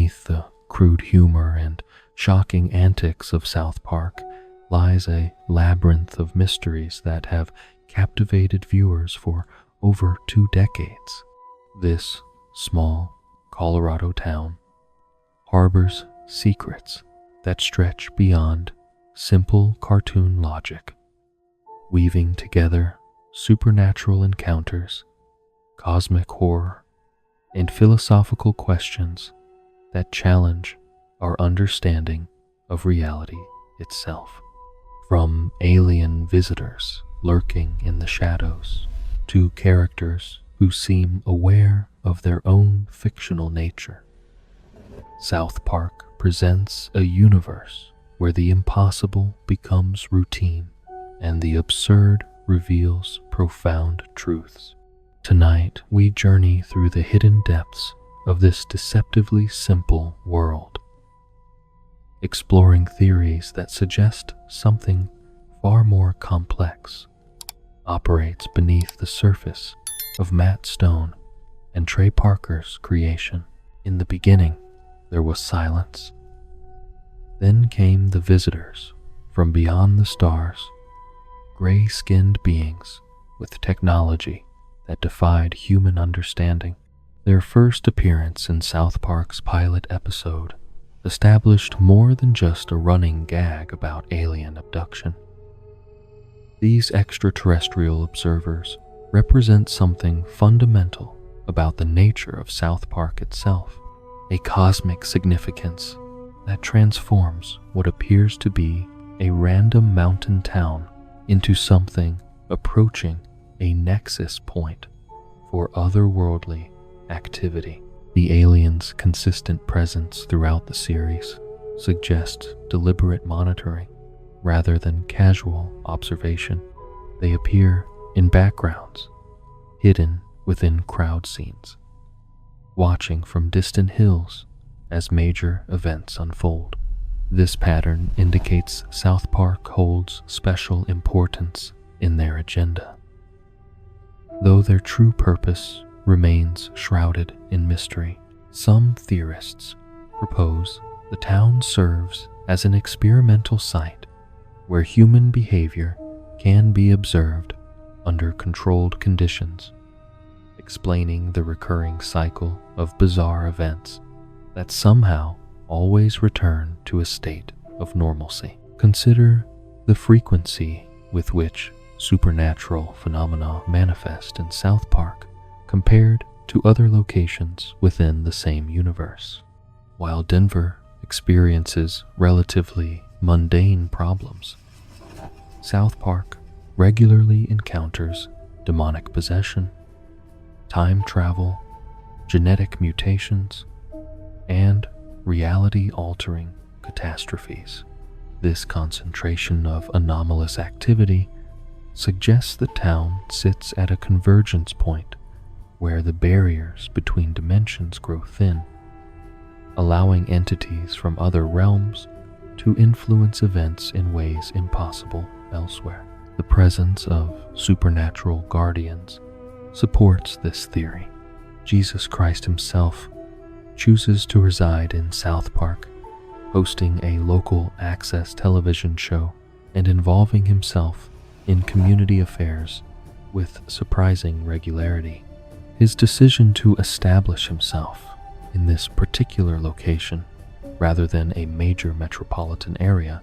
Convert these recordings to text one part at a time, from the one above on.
Beneath the crude humor and shocking antics of South Park lies a labyrinth of mysteries that have captivated viewers for over 2 decades. This small Colorado town harbors secrets that stretch beyond simple cartoon logic, weaving together supernatural encounters, cosmic horror, and philosophical questions that challenge our understanding of reality itself. From alien visitors lurking in the shadows to characters who seem aware of their own fictional nature, South Park presents a universe where the impossible becomes routine and the absurd reveals profound truths. Tonight, we journey through the hidden depths of this deceptively simple world, exploring theories that suggest something far more complex operates beneath the surface of Matt Stone and Trey Parker's creation. In the beginning, there was silence. Then came the visitors from beyond the stars, gray-skinned beings with technology that defied human understanding. Their first appearance in South Park's pilot episode established more than just a running gag about alien abduction. These extraterrestrial observers represent something fundamental about the nature of South Park itself, a cosmic significance that transforms what appears to be a random mountain town into something approaching a nexus point for otherworldly activity. The aliens' consistent presence throughout the series suggests deliberate monitoring rather than casual observation. They appear in backgrounds, hidden within crowd scenes, watching from distant hills as major events unfold. This pattern indicates South Park holds special importance in their agenda, though their true purpose remains shrouded in mystery. Some theorists propose the town serves as an experimental site where human behavior can be observed under controlled conditions, explaining the recurring cycle of bizarre events that somehow always return to a state of normalcy. Consider the frequency with which supernatural phenomena manifest in South Park compared to other locations within the same universe. While Denver experiences relatively mundane problems, South Park regularly encounters demonic possession, time travel, genetic mutations, and reality-altering catastrophes. This concentration of anomalous activity suggests the town sits at a convergence point where the barriers between dimensions grow thin, allowing entities from other realms to influence events in ways impossible elsewhere. The presence of supernatural guardians supports this theory. Jesus Christ himself chooses to reside in South Park, hosting a local access television show and involving himself in community affairs with surprising regularity. His decision to establish himself in this particular location rather than a major metropolitan area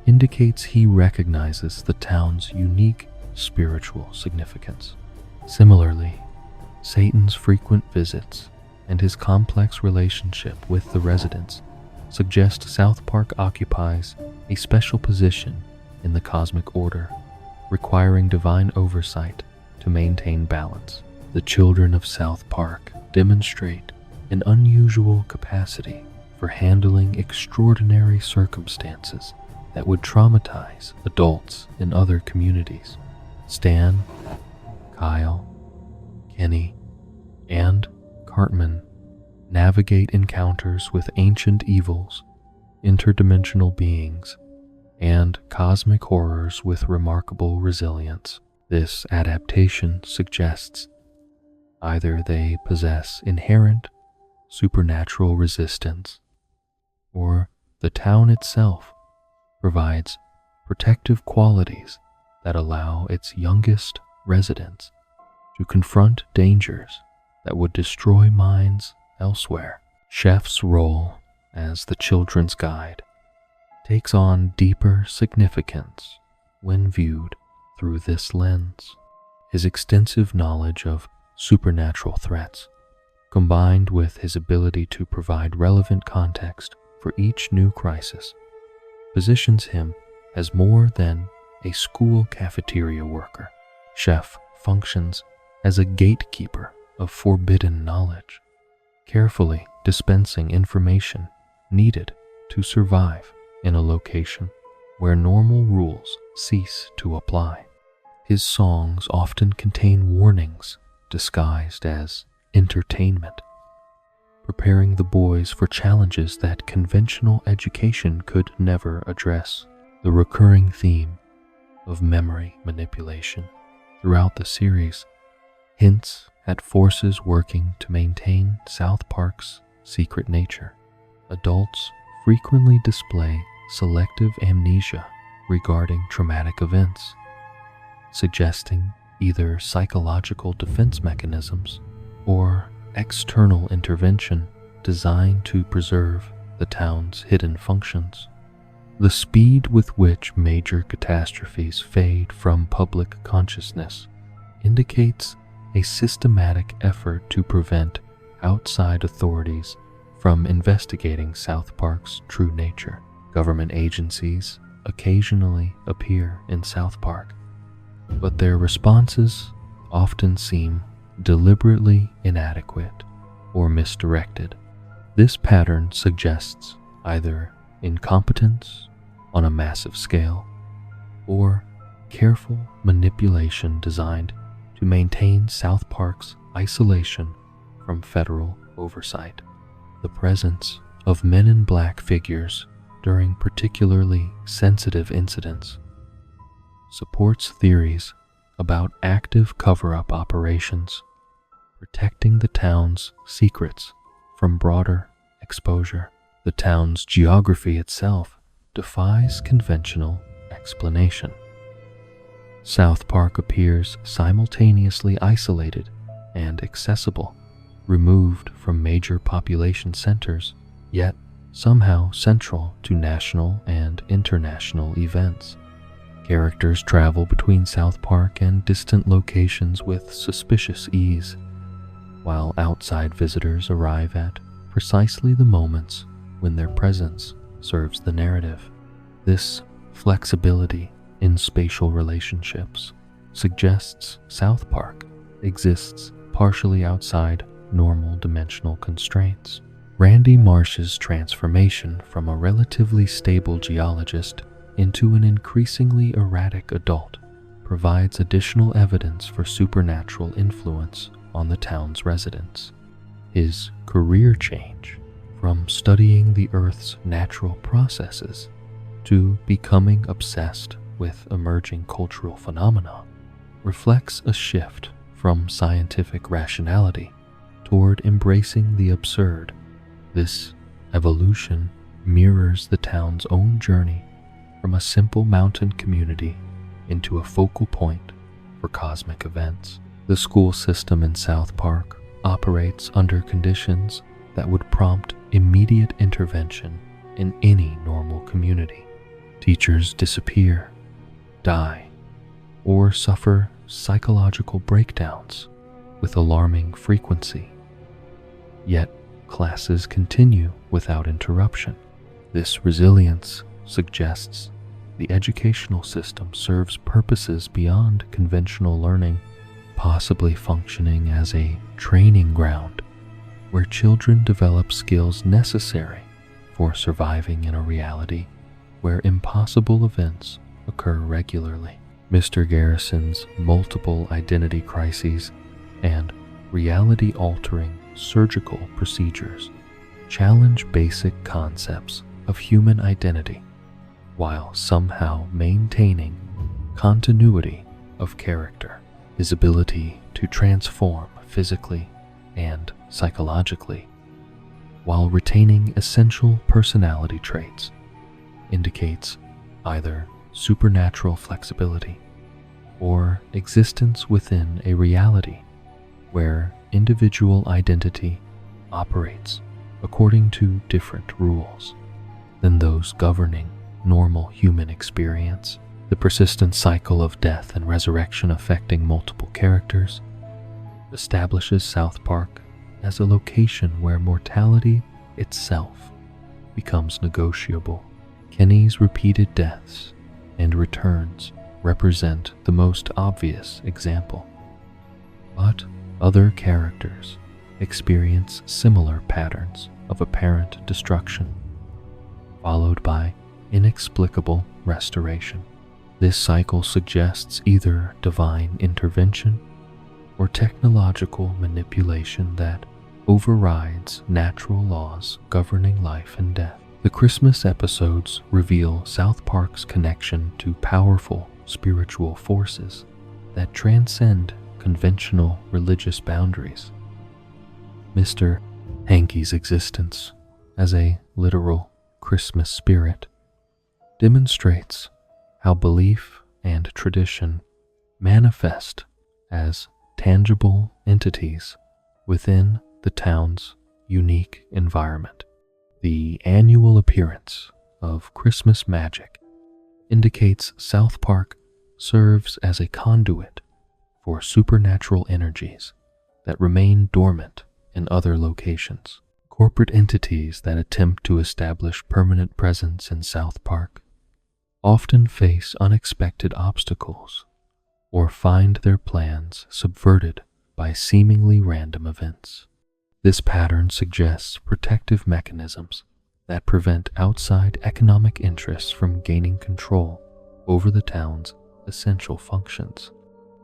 indicates he recognizes the town's unique spiritual significance. Similarly, Satan's frequent visits and his complex relationship with the residents suggest South Park occupies a special position in the cosmic order, requiring divine oversight to maintain balance. The children of South Park demonstrate an unusual capacity for handling extraordinary circumstances that would traumatize adults in other communities. Stan, Kyle, Kenny, and Cartman navigate encounters with ancient evils, interdimensional beings, and cosmic horrors with remarkable resilience. This adaptation suggests either they possess inherent supernatural resistance, or the town itself provides protective qualities that allow its youngest residents to confront dangers that would destroy minds elsewhere. Chef's role as the children's guide takes on deeper significance when viewed through this lens. His extensive knowledge of supernatural threats, combined with his ability to provide relevant context for each new crisis, positions him as more than a school cafeteria worker. Chef functions as a gatekeeper of forbidden knowledge, carefully dispensing information needed to survive in a location where normal rules cease to apply. His songs often contain warnings disguised as entertainment, preparing the boys for challenges that conventional education could never address. The recurring theme of memory manipulation throughout the series hints at forces working to maintain South Park's secret nature. Adults frequently display selective amnesia regarding traumatic events, suggesting either psychological defense mechanisms or external intervention designed to preserve the town's hidden functions. The speed with which major catastrophes fade from public consciousness indicates a systematic effort to prevent outside authorities from investigating South Park's true nature. Government agencies occasionally appear in South Park, but their responses often seem deliberately inadequate or misdirected. This pattern suggests either incompetence on a massive scale or careful manipulation designed to maintain South Park's isolation from federal oversight. The presence of men in black figures during particularly sensitive incidents supports theories about active cover-up operations, protecting the town's secrets from broader exposure. The town's geography itself defies conventional explanation. South Park appears simultaneously isolated and accessible, removed from major population centers, yet somehow central to national and international events. Characters travel between South Park and distant locations with suspicious ease, while outside visitors arrive at precisely the moments when their presence serves the narrative. This flexibility in spatial relationships suggests South Park exists partially outside normal dimensional constraints. Randy Marsh's transformation from a relatively stable geologist into an increasingly erratic adult provides additional evidence for supernatural influence on the town's residents. His career change from studying the Earth's natural processes to becoming obsessed with emerging cultural phenomena reflects a shift from scientific rationality toward embracing the absurd. This evolution mirrors the town's own journey from a simple mountain community into a focal point for cosmic events. The school system in South Park operates under conditions that would prompt immediate intervention in any normal community. Teachers disappear, die, or suffer psychological breakdowns with alarming frequency. Yet classes continue without interruption. This resilience suggests the educational system serves purposes beyond conventional learning, possibly functioning as a training ground where children develop skills necessary for surviving in a reality where impossible events occur regularly. Mr. Garrison's multiple identity crises and reality-altering surgical procedures challenge basic concepts of human identity while somehow maintaining continuity of character. His ability to transform physically and psychologically while retaining essential personality traits, indicates either supernatural flexibility or existence within a reality where individual identity operates according to different rules than those governing normal human experience. The persistent cycle of death and resurrection affecting multiple characters establishes South Park as a location where mortality itself becomes negotiable. Kenny's repeated deaths and returns represent the most obvious example, but other characters experience similar patterns of apparent destruction, followed by inexplicable restoration. This cycle suggests either divine intervention or technological manipulation that overrides natural laws governing life and death. The Christmas episodes reveal South Park's connection to powerful spiritual forces that transcend conventional religious boundaries. Mr. Hankey's existence as a literal Christmas spirit demonstrates how belief and tradition manifest as tangible entities within the town's unique environment. The annual appearance of Christmas magic indicates South Park serves as a conduit for supernatural energies that remain dormant in other locations. Corporate entities that attempt to establish permanent presence in South Park often face unexpected obstacles or find their plans subverted by seemingly random events. This pattern suggests protective mechanisms that prevent outside economic interests from gaining control over the town's essential functions.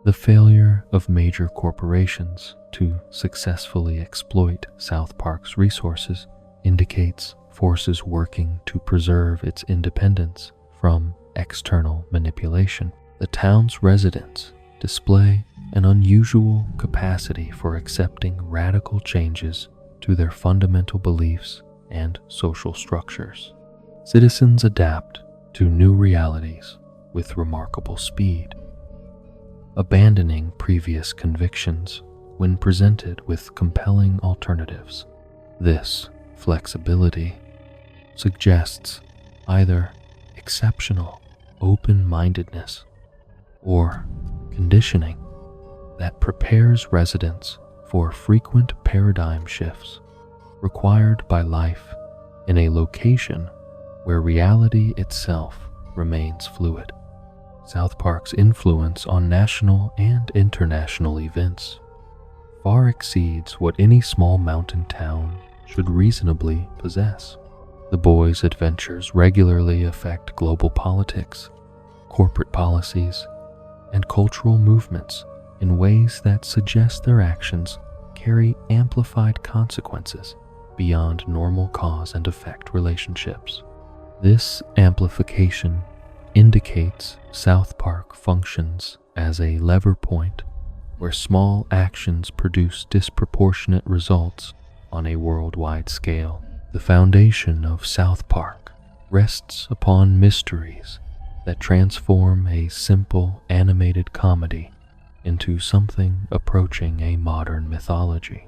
The failure of major corporations to successfully exploit South Park's resources indicates forces working to preserve its independence from external manipulation. The town's residents display an unusual capacity for accepting radical changes to their fundamental beliefs and social structures. Citizens adapt to new realities with remarkable speed, abandoning previous convictions when presented with compelling alternatives. This flexibility suggests either exceptional open-mindedness or conditioning that prepares residents for frequent paradigm shifts required by life in a location where reality itself remains fluid. South Park's influence on national and international events far exceeds what any small mountain town should reasonably possess. The boys' adventures regularly affect global politics, corporate policies, and cultural movements in ways that suggest their actions carry amplified consequences beyond normal cause and effect relationships. This amplification indicates South Park functions as a lever point where small actions produce disproportionate results on a worldwide scale. The foundation of South Park rests upon mysteries that transform a simple animated comedy into something approaching a modern mythology.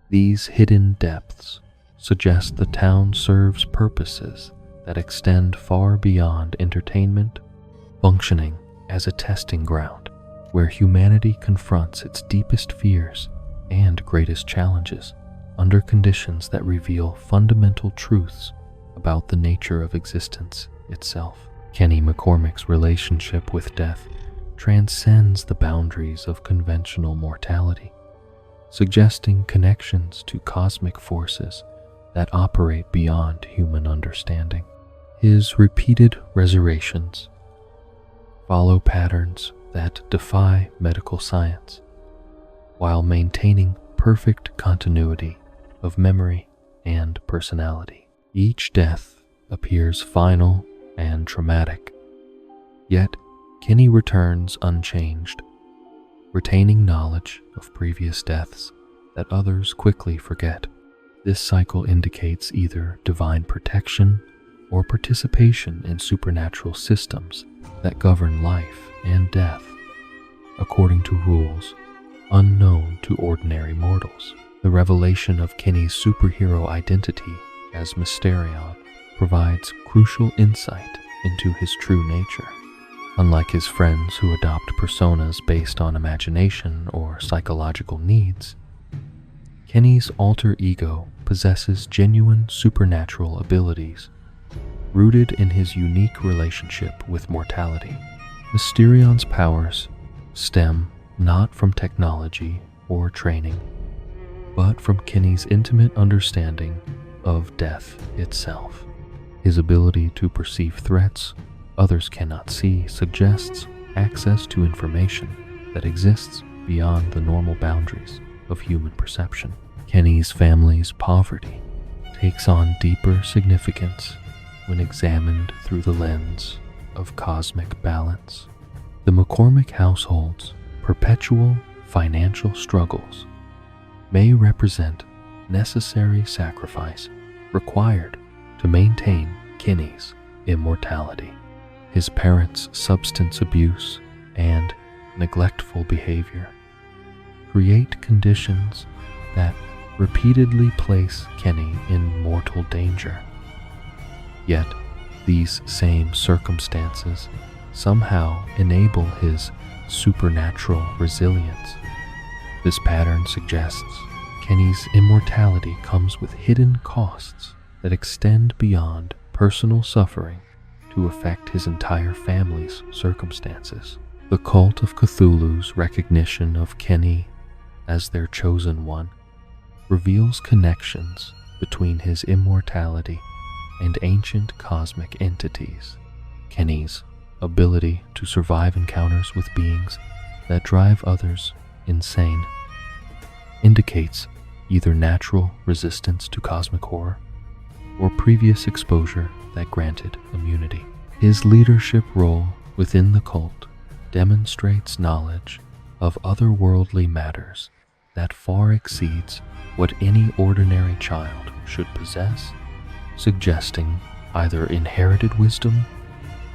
These hidden depths suggest the town serves purposes that extend far beyond entertainment, functioning as a testing ground where humanity confronts its deepest fears and greatest challenges under conditions that reveal fundamental truths about the nature of existence itself. Kenny McCormick's relationship with death transcends the boundaries of conventional mortality, suggesting connections to cosmic forces that operate beyond human understanding. His repeated resurrections follow patterns that defy medical science, while maintaining perfect continuity of memory and personality. Each death appears final and traumatic, yet Kenny returns unchanged, retaining knowledge of previous deaths that others quickly forget. This cycle indicates either divine protection or participation in supernatural systems that govern life and death, according to rules unknown to ordinary mortals. The revelation of Kenny's superhero identity as Mysterion provides crucial insight into his true nature. Unlike his friends who adopt personas based on imagination or psychological needs, Kenny's alter ego possesses genuine supernatural abilities, rooted in his unique relationship with mortality. Mysterion's powers stem not from technology or training, but from Kenny's intimate understanding of death itself. His ability to perceive threats others cannot see suggests access to information that exists beyond the normal boundaries of human perception. Kenny's family's poverty takes on deeper significance when examined through the lens of cosmic balance. The McCormick household's perpetual financial struggles may represent necessary sacrifice required to maintain Kenny's immortality. His parents' substance abuse and neglectful behavior create conditions that repeatedly place Kenny in mortal danger. Yet, these same circumstances somehow enable his supernatural resilience. This pattern suggests Kenny's immortality comes with hidden costs that extend beyond personal suffering to affect his entire family's circumstances. The cult of Cthulhu's recognition of Kenny as their chosen one reveals connections between his immortality and ancient cosmic entities. Kenny's ability to survive encounters with beings that drive others insane indicates either natural resistance to cosmic horror or previous exposure that granted immunity. His leadership role within the cult demonstrates knowledge of otherworldly matters that far exceeds what any ordinary child should possess, suggesting either inherited wisdom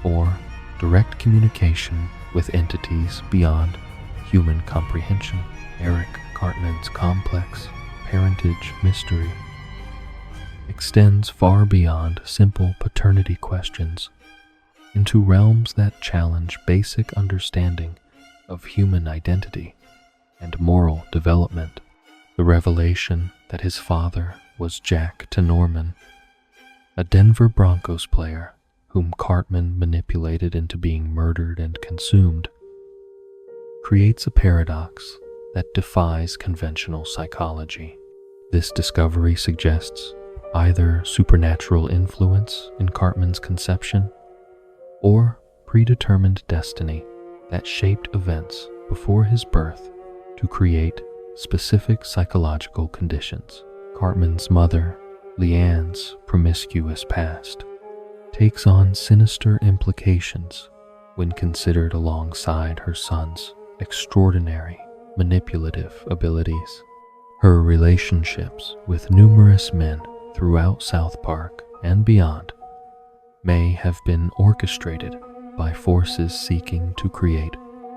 or direct communication with entities beyond human comprehension. Eric Cartman's complex parentage mystery extends far beyond simple paternity questions into realms that challenge basic understanding of human identity and moral development. The revelation that his father was Jack to Norman, a Denver Broncos player whom Cartman manipulated into being murdered and consumed, creates a paradox that defies conventional psychology. This discovery suggests either supernatural influence in Cartman's conception or predetermined destiny that shaped events before his birth to create specific psychological conditions. Cartman's mother, Leanne's promiscuous past, takes on sinister implications when considered alongside her son's extraordinary manipulative abilities. Her relationships with numerous men throughout South Park and beyond may have been orchestrated by forces seeking to create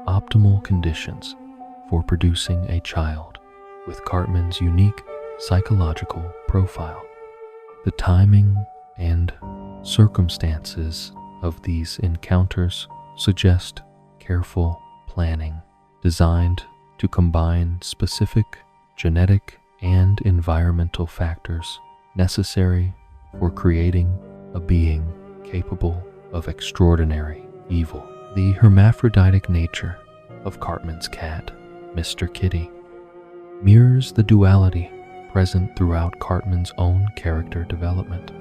optimal conditions for producing a child with Cartman's unique psychological profile. The timing and circumstances of these encounters suggest careful planning designed to combine specific genetic and environmental factors necessary for creating a being capable of extraordinary evil. The hermaphroditic nature of Cartman's cat, Mr. Kitty, mirrors the duality present throughout Cartman's own character development.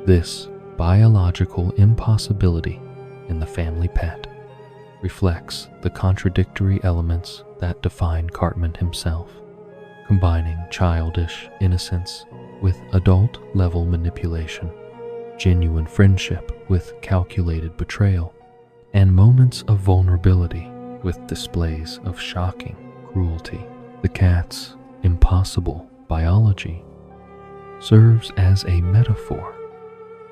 This biological impossibility in the family pet reflects the contradictory elements that define Cartman himself, combining childish innocence with adult-level manipulation, genuine friendship with calculated betrayal, and moments of vulnerability with displays of shocking cruelty. The cat's impossible biology serves as a metaphor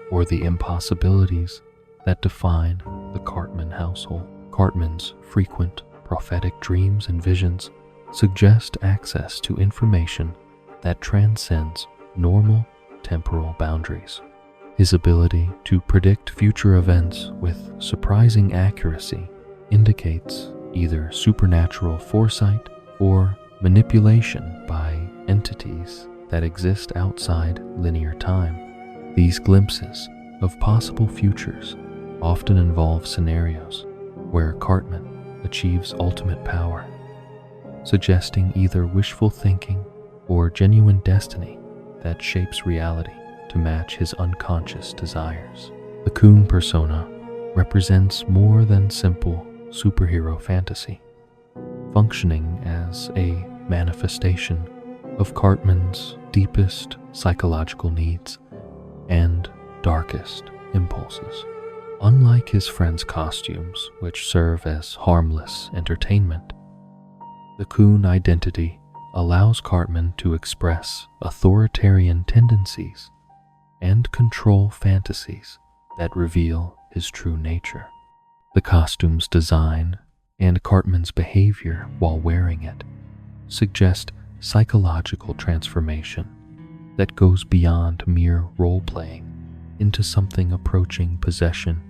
for the impossibilities that define the Cartman household. Cartman's frequent prophetic dreams and visions suggest access to information that transcends normal temporal boundaries. His ability to predict future events with surprising accuracy indicates either supernatural foresight or manipulation by entities that exist outside linear time. These glimpses of possible futures often involve scenarios where Cartman achieves ultimate power, suggesting either wishful thinking or genuine destiny that shapes reality to match his unconscious desires. The Coon persona represents more than simple superhero fantasy, functioning as a manifestation of Cartman's deepest psychological needs and darkest impulses. Unlike his friends' costumes, which serve as harmless entertainment, the Coon identity allows Cartman to express authoritarian tendencies and control fantasies that reveal his true nature. The costume's design and Cartman's behavior while wearing it suggest psychological transformation that goes beyond mere role-playing into something approaching possession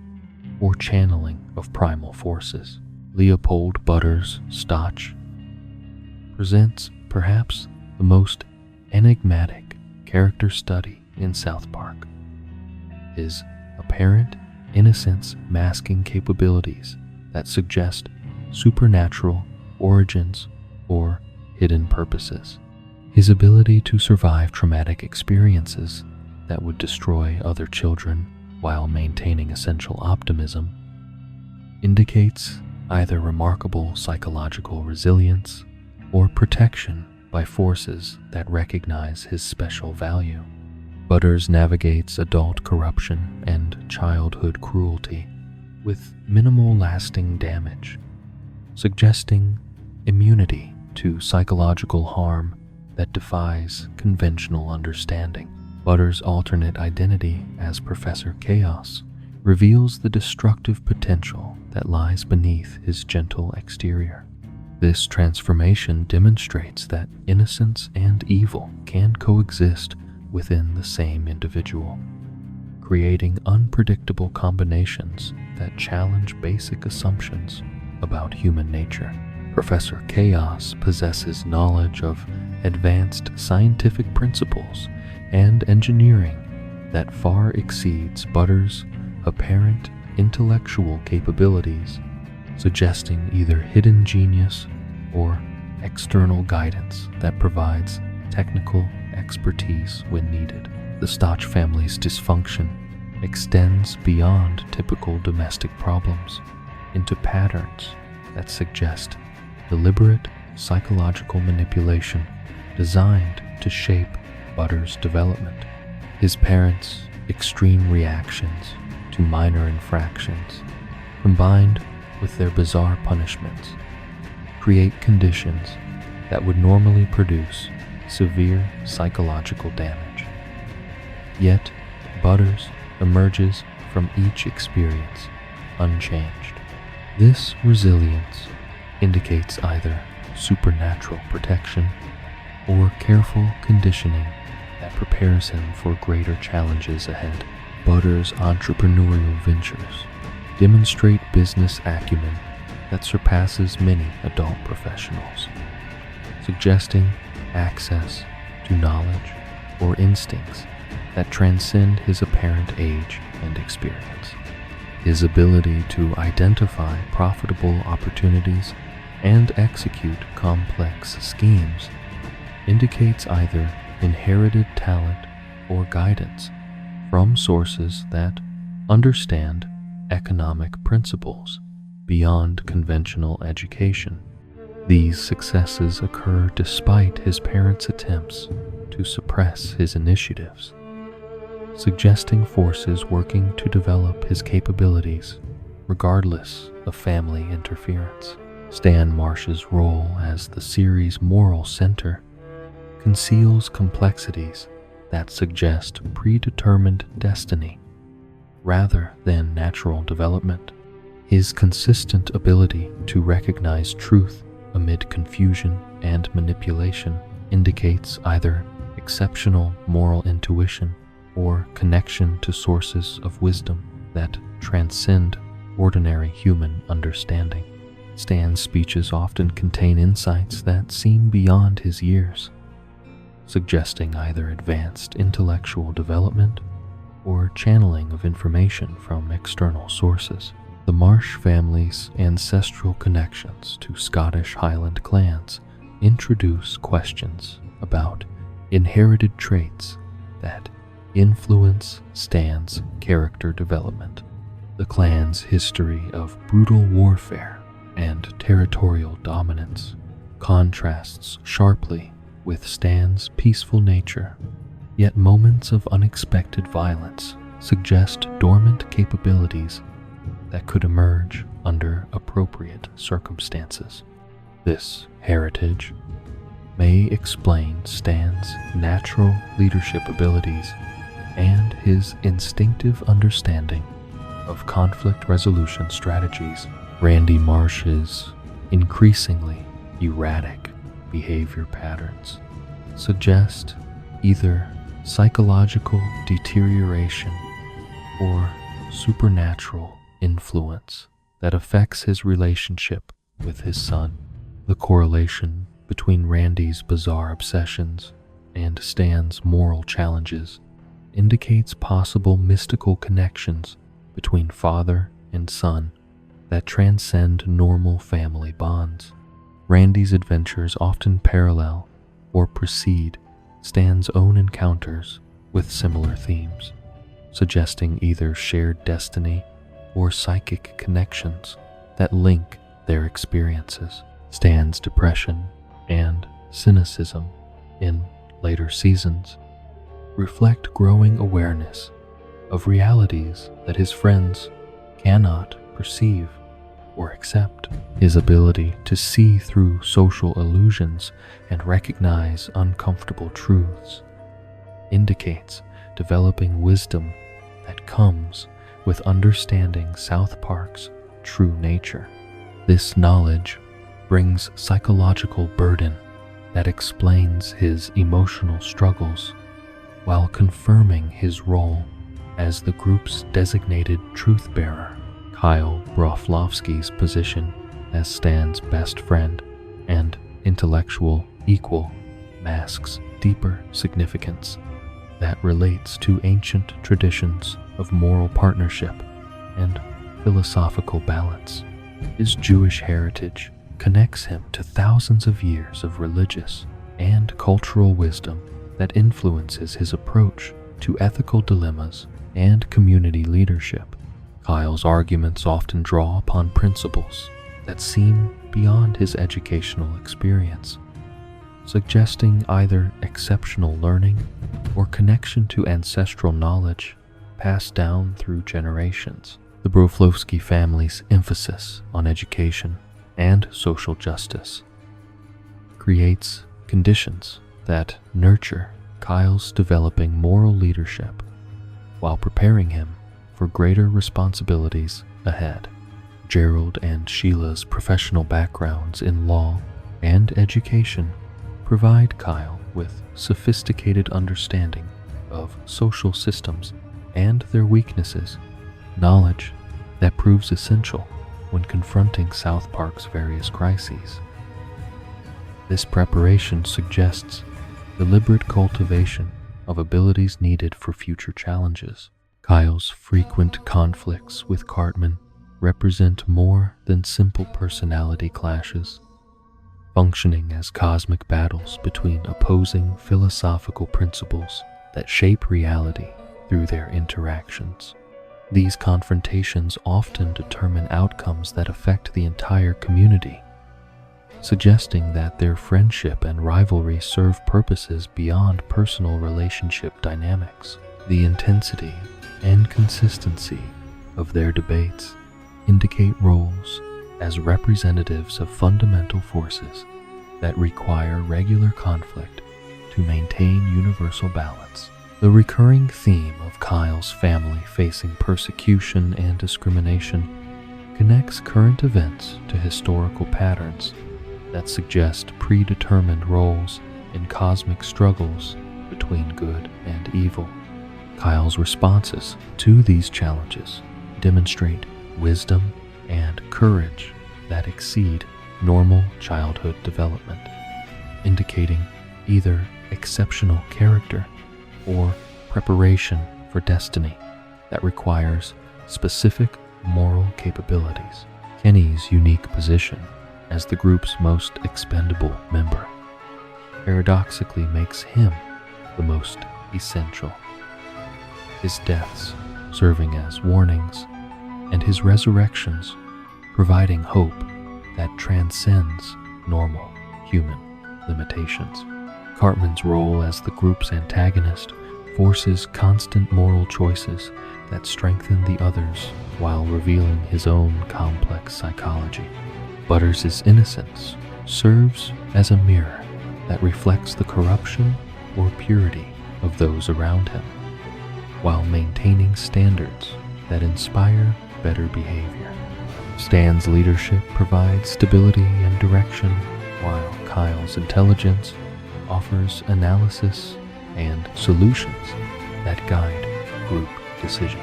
or channeling of primal forces. Leopold Butters' Stotch presents perhaps the most enigmatic character study in South Park. His apparent innocence masking capabilities that suggest supernatural origins or hidden purposes. His ability to survive traumatic experiences that would destroy other children while maintaining essential optimism indicates either remarkable psychological resilience or protection by forces that recognize his special value. Butters navigates adult corruption and childhood cruelty with minimal lasting damage, suggesting immunity to psychological harm that defies conventional understanding. Butters' alternate identity as Professor Chaos reveals the destructive potential that lies beneath his gentle exterior. This transformation demonstrates that innocence and evil can coexist within the same individual, creating unpredictable combinations that challenge basic assumptions about human nature. Professor Chaos possesses knowledge of advanced scientific principles and engineering that far exceeds Butters' apparent intellectual capabilities, suggesting either hidden genius or external guidance that provides technical expertise when needed. The Stotch family's dysfunction extends beyond typical domestic problems into patterns that suggest deliberate psychological manipulation designed to shape Butters' development. His parents' extreme reactions to minor infractions, combined with their bizarre punishments, create conditions that would normally produce severe psychological damage. Yet, Butters emerges from each experience unchanged. This resilience indicates either supernatural protection or careful conditioning that prepares him for greater challenges ahead. Butters' entrepreneurial ventures demonstrate business acumen that surpasses many adult professionals, suggesting access to knowledge or instincts that transcend his apparent age and experience. His ability to identify profitable opportunities and execute complex schemes indicates either inherited talent or guidance from sources that understand economic principles beyond conventional education. These successes occur despite his parents' attempts to suppress his initiatives, suggesting forces working to develop his capabilities regardless of family interference. Stan Marsh's role as the series' moral center conceals complexities that suggest predetermined destiny rather than natural development. His consistent ability to recognize truth amid confusion and manipulation indicates either exceptional moral intuition or connection to sources of wisdom that transcend ordinary human understanding. Stan's speeches often contain insights that seem beyond his years, suggesting either advanced intellectual development or channeling of information from external sources. The Marsh family's ancestral connections to Scottish Highland clans introduce questions about inherited traits that influence Stan's character development. The clan's history of brutal warfare and territorial dominance contrasts sharply with Stan's peaceful nature, yet moments of unexpected violence suggest dormant capabilities that could emerge under appropriate circumstances. This heritage may explain Stan's natural leadership abilities and his instinctive understanding of conflict resolution strategies. Randy Marsh's increasingly erratic behavior patterns suggest either psychological deterioration or supernatural influence that affects his relationship with his son. The correlation between Randy's bizarre obsessions and Stan's moral challenges indicates possible mystical connections between father and son that transcend normal family bonds. Randy's adventures often parallel or precede Stan's own encounters with similar themes, suggesting either shared destiny or psychic connections that link their experiences. Stan's depression and cynicism in later seasons reflect growing awareness of realities that his friends cannot perceive or accept. His ability to see through social illusions and recognize uncomfortable truths indicates developing wisdom that comes with understanding South Park's true nature. This knowledge brings psychological burden that explains his emotional struggles while confirming his role as the group's designated truth bearer. Kyle Broflovsky's position as Stan's best friend and intellectual equal masks deeper significance that relates to ancient traditions of moral partnership and philosophical balance. His Jewish heritage connects him to thousands of years of religious and cultural wisdom that influences his approach to ethical dilemmas and community leadership. Kyle's arguments often draw upon principles that seem beyond his educational experience, suggesting either exceptional learning or connection to ancestral knowledge passed down through generations. The Broflovsky family's emphasis on education and social justice creates conditions that nurture Kyle's developing moral leadership while preparing him for greater responsibilities ahead. Gerald and Sheila's professional backgrounds in law and education provide Kyle with sophisticated understanding of social systems and their weaknesses, knowledge that proves essential when confronting South Park's various crises. This preparation suggests deliberate cultivation of abilities needed for future challenges. Kyle's frequent conflicts with Cartman represent more than simple personality clashes, functioning as cosmic battles between opposing philosophical principles that shape reality through their interactions. These confrontations often determine outcomes that affect the entire community, suggesting that their friendship and rivalry serve purposes beyond personal relationship dynamics. The intensity and consistency of their debates indicate roles as representatives of fundamental forces that require regular conflict to maintain universal balance. The recurring theme of Kyle's family facing persecution and discrimination connects current events to historical patterns that suggest predetermined roles in cosmic struggles between good and evil. Kyle's responses to these challenges demonstrate wisdom and courage that exceed normal childhood development, indicating either exceptional character or preparation for destiny that requires specific moral capabilities. Kenny's unique position as the group's most expendable member paradoxically makes him the most essential, his deaths serving as warnings and his resurrections providing hope that transcends normal human limitations. Cartman's role as the group's antagonist forces constant moral choices that strengthen the others while revealing his own complex psychology. Butters' innocence serves as a mirror that reflects the corruption or purity of those around him, while maintaining standards that inspire better behavior. Stan's leadership provides stability and direction, while Kyle's intelligence offers analysis and solutions that guide group decisions.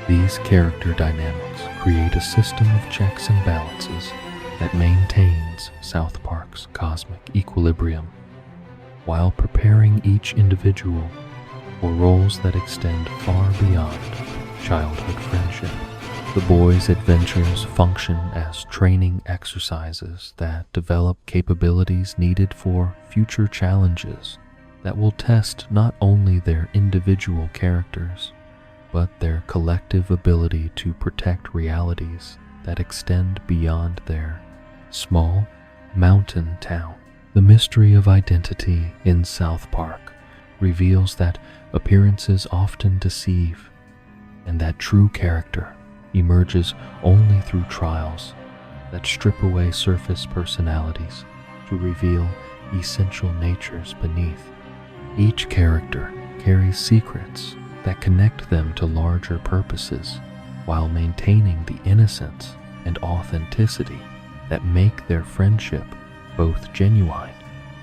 These character dynamics create a system of checks and balances that maintains South Park's cosmic equilibrium, while preparing each individual for roles that extend far beyond childhood friendship. The boys' adventures function as training exercises that develop capabilities needed for future challenges that will test not only their individual characters, but their collective ability to protect realities that extend beyond their small mountain town. The mystery of identity in South Park reveals that appearances often deceive, and that true character emerges only through trials that strip away surface personalities to reveal essential natures beneath. Each character carries secrets that connect them to larger purposes, while maintaining the innocence and authenticity that make their friendship both genuine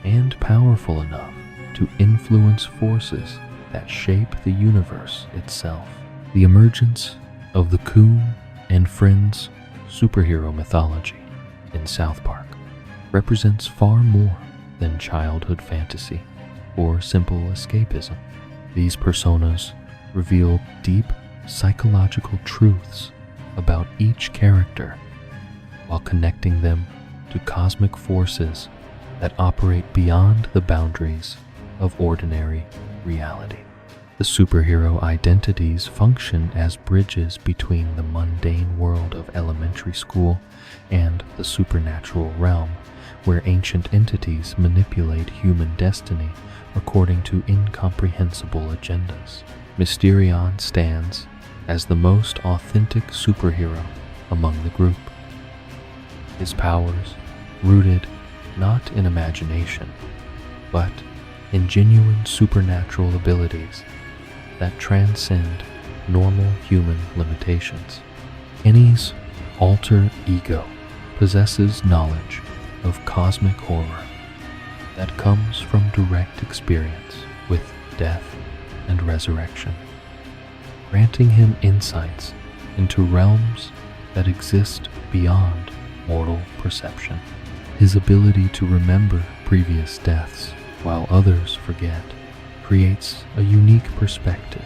and powerful enough to influence forces that shape the universe itself. The emergence of the Coon and Friends superhero mythology in South Park represents far more than childhood fantasy or simple escapism. These personas reveal deep psychological truths about each character while connecting them to cosmic forces that operate beyond the boundaries of ordinary reality. The superhero identities function as bridges between the mundane world of elementary school and the supernatural realm, where ancient entities manipulate human destiny according to incomprehensible agendas. Mysterion stands as the most authentic superhero among the group. His powers, rooted not in imagination, but in genuine supernatural abilities that transcend normal human limitations. Kenny's alter ego possesses knowledge of cosmic horror that comes from direct experience with death and resurrection, granting him insights into realms that exist beyond mortal perception. His ability to remember previous deaths while others forget creates a unique perspective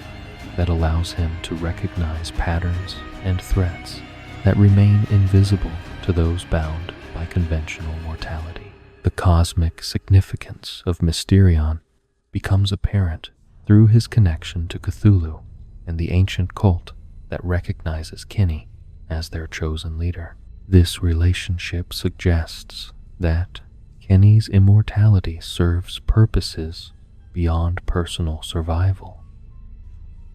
that allows him to recognize patterns and threats that remain invisible to those bound by conventional mortality. The cosmic significance of Mysterion becomes apparent through his connection to Cthulhu and the ancient cult that recognizes Kenny as their chosen leader. This relationship suggests that Kenny's immortality serves purposes beyond personal survival,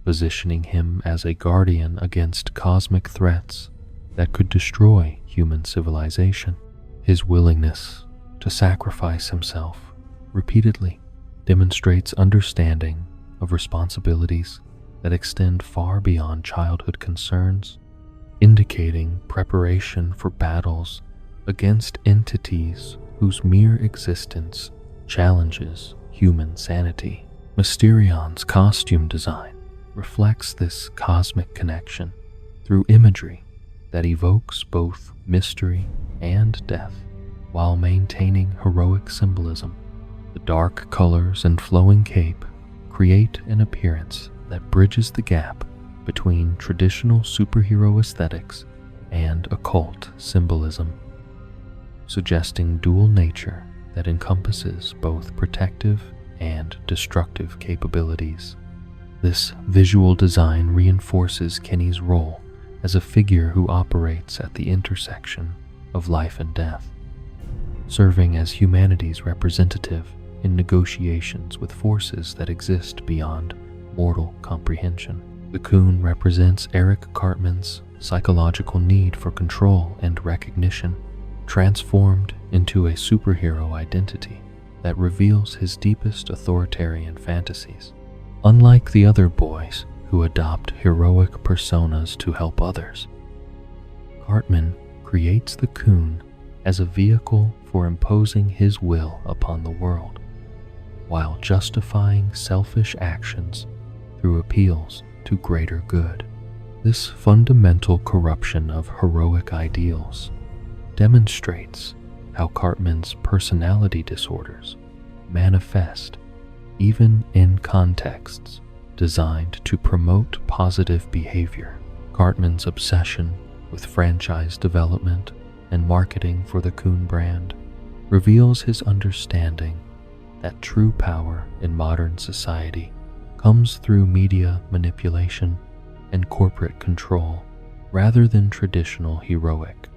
positioning him as a guardian against cosmic threats that could destroy human civilization. His willingness to sacrifice himself repeatedly demonstrates understanding of responsibilities that extend far beyond childhood concerns, indicating preparation for battles against entities whose mere existence challenges human sanity. Mysterion's costume design reflects this cosmic connection through imagery that evokes both mystery and death while maintaining heroic symbolism. The dark colors and flowing cape create an appearance that bridges the gap between traditional superhero aesthetics and occult symbolism, suggesting dual nature that encompasses both protective and destructive capabilities. This visual design reinforces Kenny's role as a figure who operates at the intersection of life and death, serving as humanity's representative in negotiations with forces that exist beyond mortal comprehension. The coon represents Eric Cartman's psychological need for control and recognition, transformed into a superhero identity that reveals his deepest authoritarian fantasies. Unlike the other boys who adopt heroic personas to help others, Cartman creates the coon as a vehicle for imposing his will upon the world, while justifying selfish actions through appeals to greater good. This fundamental corruption of heroic ideals demonstrates how Cartman's personality disorders manifest even in contexts designed to promote positive behavior. Cartman's obsession with franchise development and marketing for the Coon brand reveals his understanding that true power in modern society comes through media manipulation and corporate control rather than traditional heroic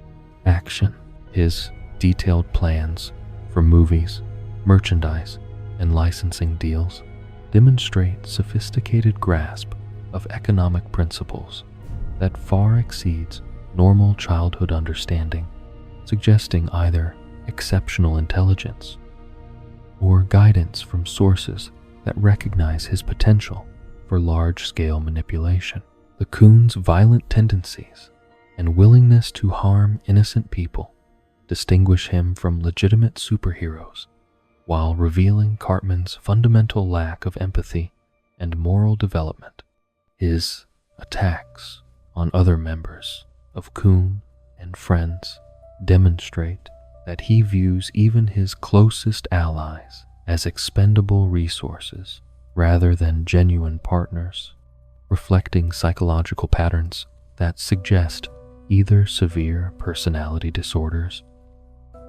action. His detailed plans for movies, merchandise, and licensing deals demonstrate sophisticated grasp of economic principles that far exceeds normal childhood understanding, suggesting either exceptional intelligence or guidance from sources that recognize his potential for large-scale manipulation. The coon's violent tendencies and willingness to harm innocent people distinguish him from legitimate superheroes, while revealing Cartman's fundamental lack of empathy and moral development. His attacks on other members of Coon and friends demonstrate that he views even his closest allies as expendable resources rather than genuine partners, reflecting psychological patterns that suggest either severe personality disorders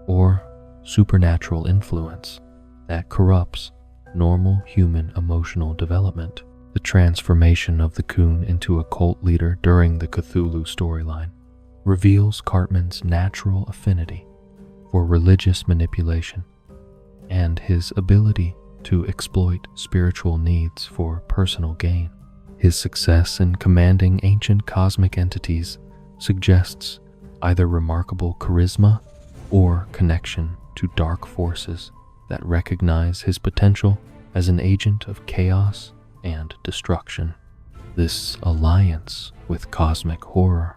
or supernatural influence that corrupts normal human emotional development. The transformation of the Coon into a cult leader during the Cthulhu storyline reveals Cartman's natural affinity for religious manipulation and his ability to exploit spiritual needs for personal gain. His success in commanding ancient cosmic entities suggests either remarkable charisma or connection to dark forces that recognize his potential as an agent of chaos and destruction. This alliance with cosmic horror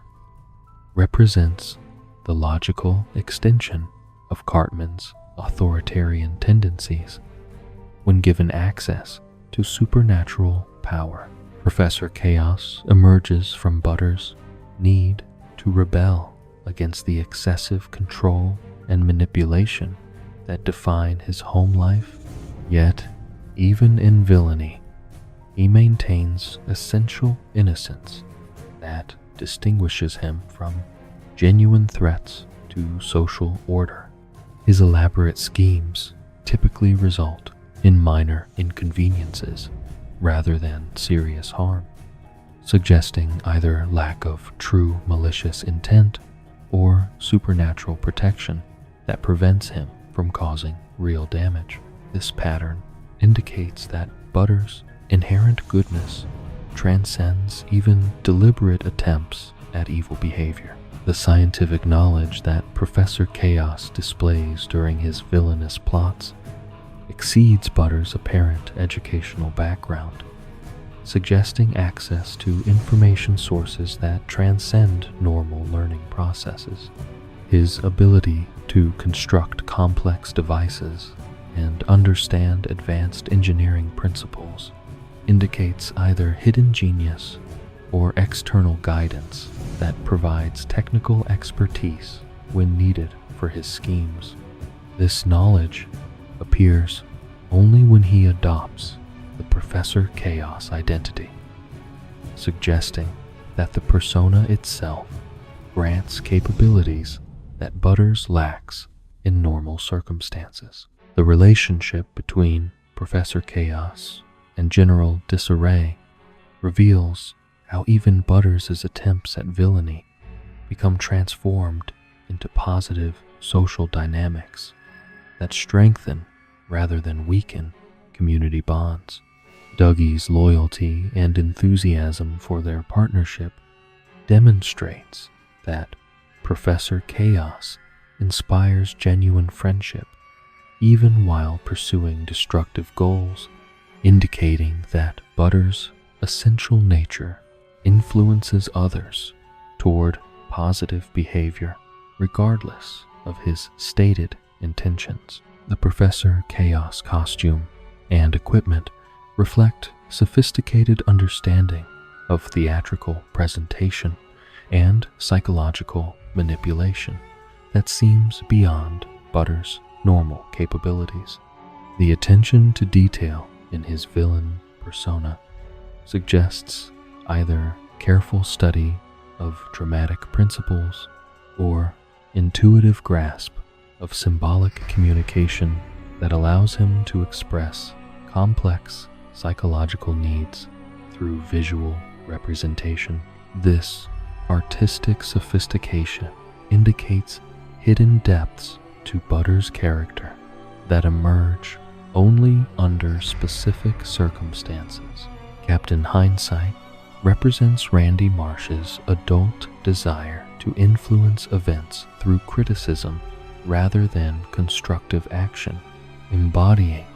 represents the logical extension of Cartman's authoritarian tendencies when given access to supernatural power. Professor Chaos emerges from Butter's need to rebel against the excessive control and manipulation that define his home life, yet even in villainy, he maintains essential innocence that distinguishes him from genuine threats to social order. His elaborate schemes typically result in minor inconveniences rather than serious harm, suggesting either lack of true malicious intent or supernatural protection that prevents him from causing real damage. This pattern indicates that Butter's inherent goodness transcends even deliberate attempts at evil behavior. The scientific knowledge that Professor Chaos displays during his villainous plots exceeds Butter's apparent educational background, suggesting access to information sources that transcend normal learning processes. His ability to construct complex devices and understand advanced engineering principles indicates either hidden genius or external guidance that provides technical expertise when needed for his schemes. This knowledge appears only when he adopts the Professor Chaos identity, suggesting that the persona itself grants capabilities that Butters lacks in normal circumstances. The relationship between Professor Chaos and General Disarray reveals how even Butters' attempts at villainy become transformed into positive social dynamics that strengthen rather than weaken community bonds. Dougie's loyalty and enthusiasm for their partnership demonstrates that Professor Chaos inspires genuine friendship even while pursuing destructive goals, indicating that Butters' essential nature influences others toward positive behavior regardless of his stated intentions. The Professor Chaos costume and equipment reflect sophisticated understanding of theatrical presentation and psychological manipulation that seems beyond Butters' normal capabilities. The attention to detail in his villain persona suggests either careful study of dramatic principles or intuitive grasp of symbolic communication that allows him to express complex psychological needs through visual representation. This artistic sophistication indicates hidden depths to Butters' character that emerge only under specific circumstances. Captain Hindsight represents Randy Marsh's adult desire to influence events through criticism rather than constructive action, embodying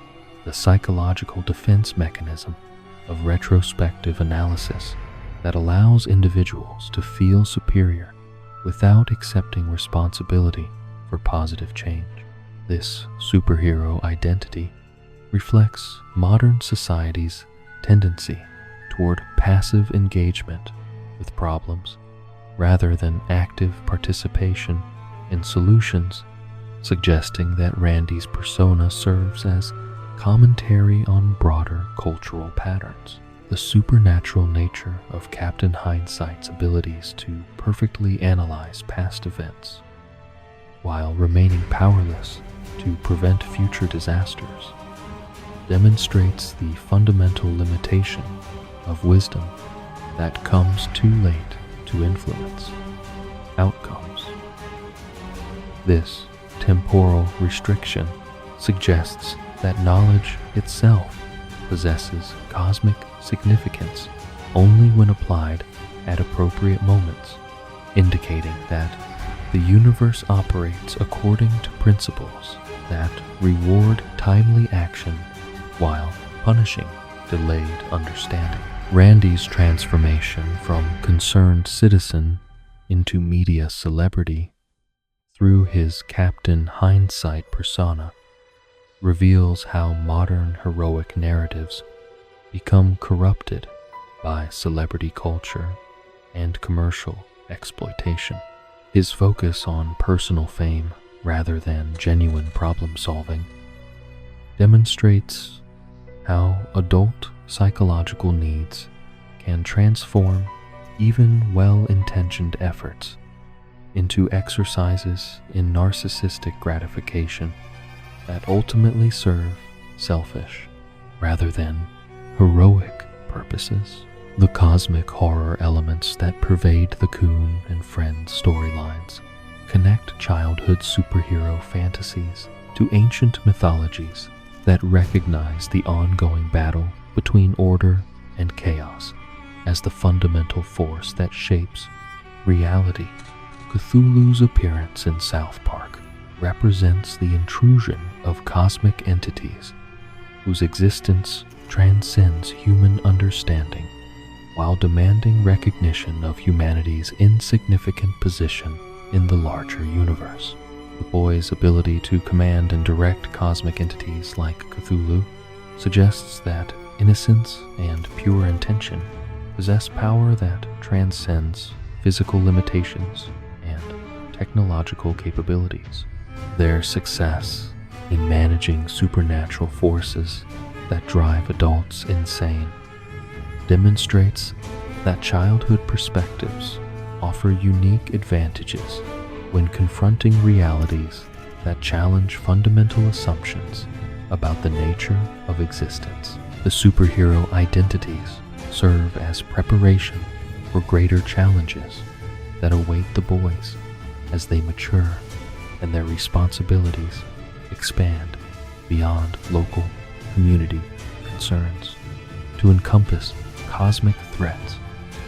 the psychological defense mechanism of retrospective analysis that allows individuals to feel superior without accepting responsibility for positive change. This superhero identity reflects modern society's tendency toward passive engagement with problems rather than active participation in solutions, suggesting that Randy's persona serves as commentary on broader cultural patterns. The supernatural nature of Captain Hindsight's abilities to perfectly analyze past events while remaining powerless to prevent future disasters demonstrates the fundamental limitation of wisdom that comes too late to influence outcomes. This temporal restriction suggests that knowledge itself possesses cosmic significance only when applied at appropriate moments, indicating that the universe operates according to principles that reward timely action while punishing delayed understanding. Randy's transformation from concerned citizen into media celebrity through his Captain Hindsight persona reveals how modern heroic narratives become corrupted by celebrity culture and commercial exploitation. His focus on personal fame rather than genuine problem solving demonstrates how adult psychological needs can transform even well-intentioned efforts into exercises in narcissistic gratification that ultimately serve selfish rather than heroic purposes. The cosmic horror elements that pervade the Coon and Friends storylines connect childhood superhero fantasies to ancient mythologies that recognize the ongoing battle between order and chaos as the fundamental force that shapes reality. Cthulhu's appearance in South Park represents the intrusion of cosmic entities whose existence transcends human understanding while demanding recognition of humanity's insignificant position in the larger universe. The boy's ability to command and direct cosmic entities like Cthulhu suggests that innocence and pure intention possess power that transcends physical limitations and technological capabilities. Their success in managing supernatural forces that drive adults insane demonstrates that childhood perspectives offer unique advantages when confronting realities that challenge fundamental assumptions about the nature of existence. The superhero identities serve as preparation for greater challenges that await the boys as they mature and their responsibilities expand beyond local community concerns to encompass cosmic threats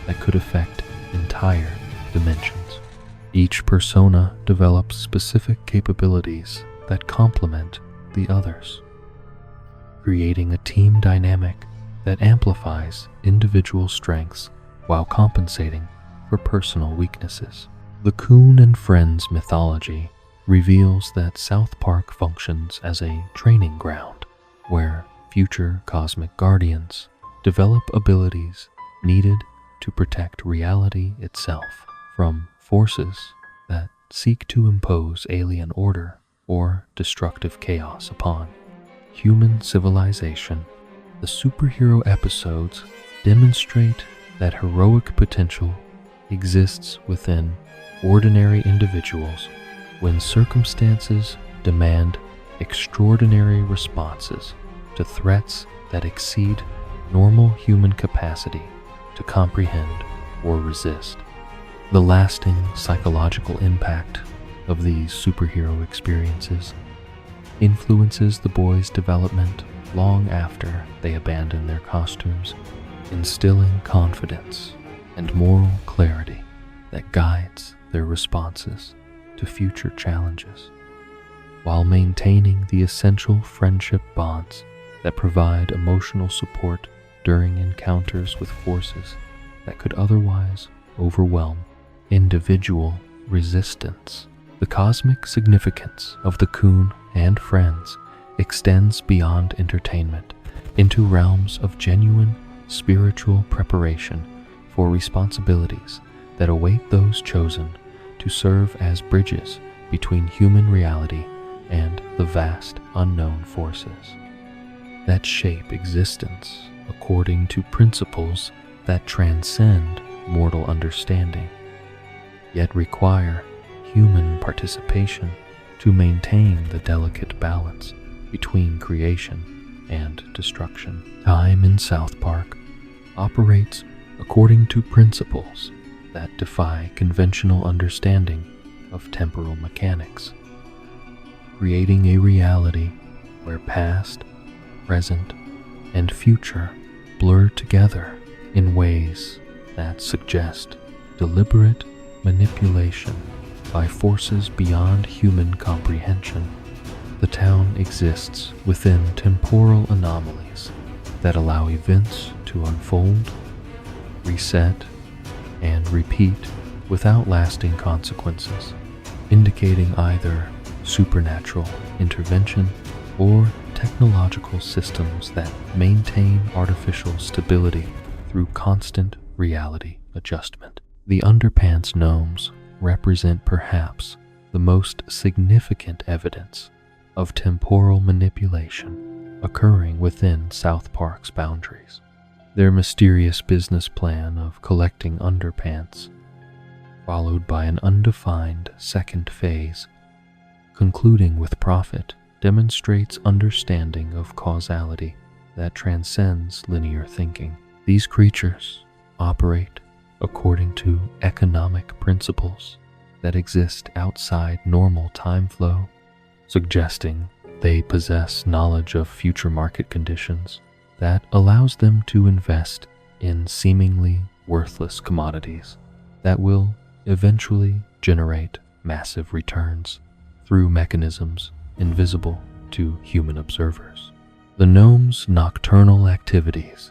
that could affect entire dimensions. Each persona develops specific capabilities that complement the others, creating a team dynamic that amplifies individual strengths while compensating for personal weaknesses. The Coon and Friends mythology reveals that South Park functions as a training ground where future cosmic guardians develop abilities needed to protect reality itself from forces that seek to impose alien order or destructive chaos upon human civilization. The superhero episodes demonstrate that heroic potential exists within ordinary individuals when circumstances demand extraordinary responses to threats that exceed normal human capacity to comprehend or resist. The lasting psychological impact of these superhero experiences influences the boys' development long after they abandon their costumes, instilling confidence and moral clarity that guides their responses to future challenges, while maintaining the essential friendship bonds that provide emotional support during encounters with forces that could otherwise overwhelm individual resistance. The cosmic significance of the Coon and Friends extends beyond entertainment into realms of genuine spiritual preparation for responsibilities that await those chosen to serve as bridges between human reality and the vast unknown forces that shape existence according to principles that transcend mortal understanding, yet require human participation to maintain the delicate balance between creation and destruction. Time in South Park operates according to principles that defy conventional understanding of temporal mechanics, creating a reality where past, present, and future blur together in ways that suggest deliberate manipulation by forces beyond human comprehension. The town exists within temporal anomalies that allow events to unfold, reset, and repeat without lasting consequences, indicating either supernatural intervention or technological systems that maintain artificial stability through constant reality adjustment. The Underpants Gnomes represent perhaps the most significant evidence of temporal manipulation occurring within South Park's boundaries. Their mysterious business plan of collecting underpants, followed by an undefined second phase, concluding with profit, demonstrates understanding of causality that transcends linear thinking. These creatures operate according to economic principles that exist outside normal time flow, suggesting they possess knowledge of future market conditions that allows them to invest in seemingly worthless commodities that will eventually generate massive returns through mechanisms invisible to human observers. The gnome's nocturnal activities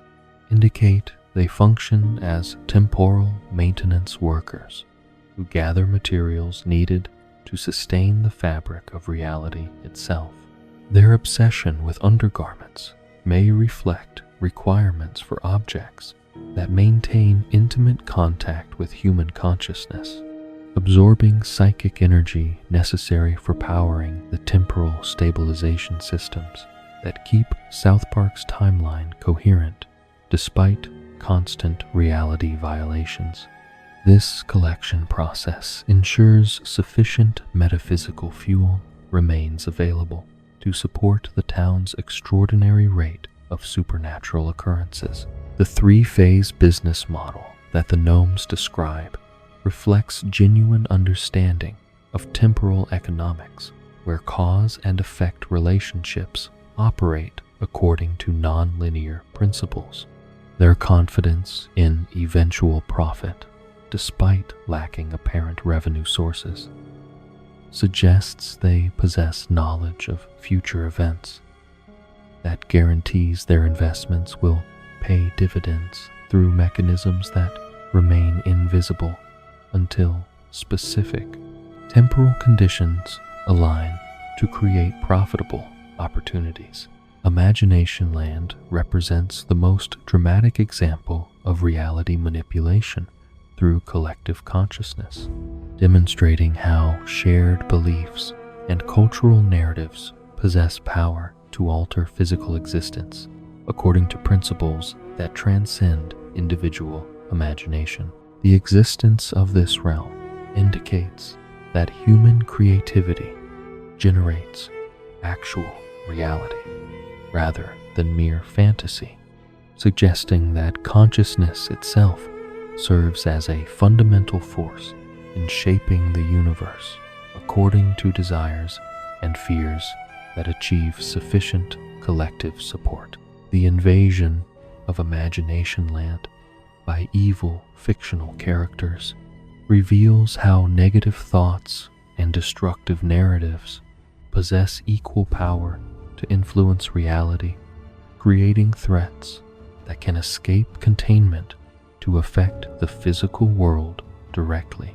indicate they function as temporal maintenance workers who gather materials needed to sustain the fabric of reality itself. Their obsession with undergarments may reflect requirements for objects that maintain intimate contact with human consciousness, absorbing psychic energy necessary for powering the temporal stabilization systems that keep South Park's timeline coherent despite constant reality violations. This collection process ensures sufficient metaphysical fuel remains available to support the town's extraordinary rate of supernatural occurrences. The three-phase business model that the gnomes describe reflects genuine understanding of temporal economics, where cause and effect relationships operate according to non-linear principles. Their confidence in eventual profit, despite lacking apparent revenue sources, suggests they possess knowledge of future events that guarantees their investments will pay dividends through mechanisms that remain invisible until specific temporal conditions align to create profitable opportunities. Imagination Land represents the most dramatic example of reality manipulation through collective consciousness, demonstrating how shared beliefs and cultural narratives possess power to alter physical existence according to principles that transcend individual imagination. The existence of this realm indicates that human creativity generates actual reality rather than mere fantasy, suggesting that consciousness itself serves as a fundamental force in shaping the universe according to desires and fears that achieve sufficient collective support. The invasion of Imagination Land by evil fictional characters reveals how negative thoughts and destructive narratives possess equal power to influence reality, creating threats that can escape containment to affect the physical world directly.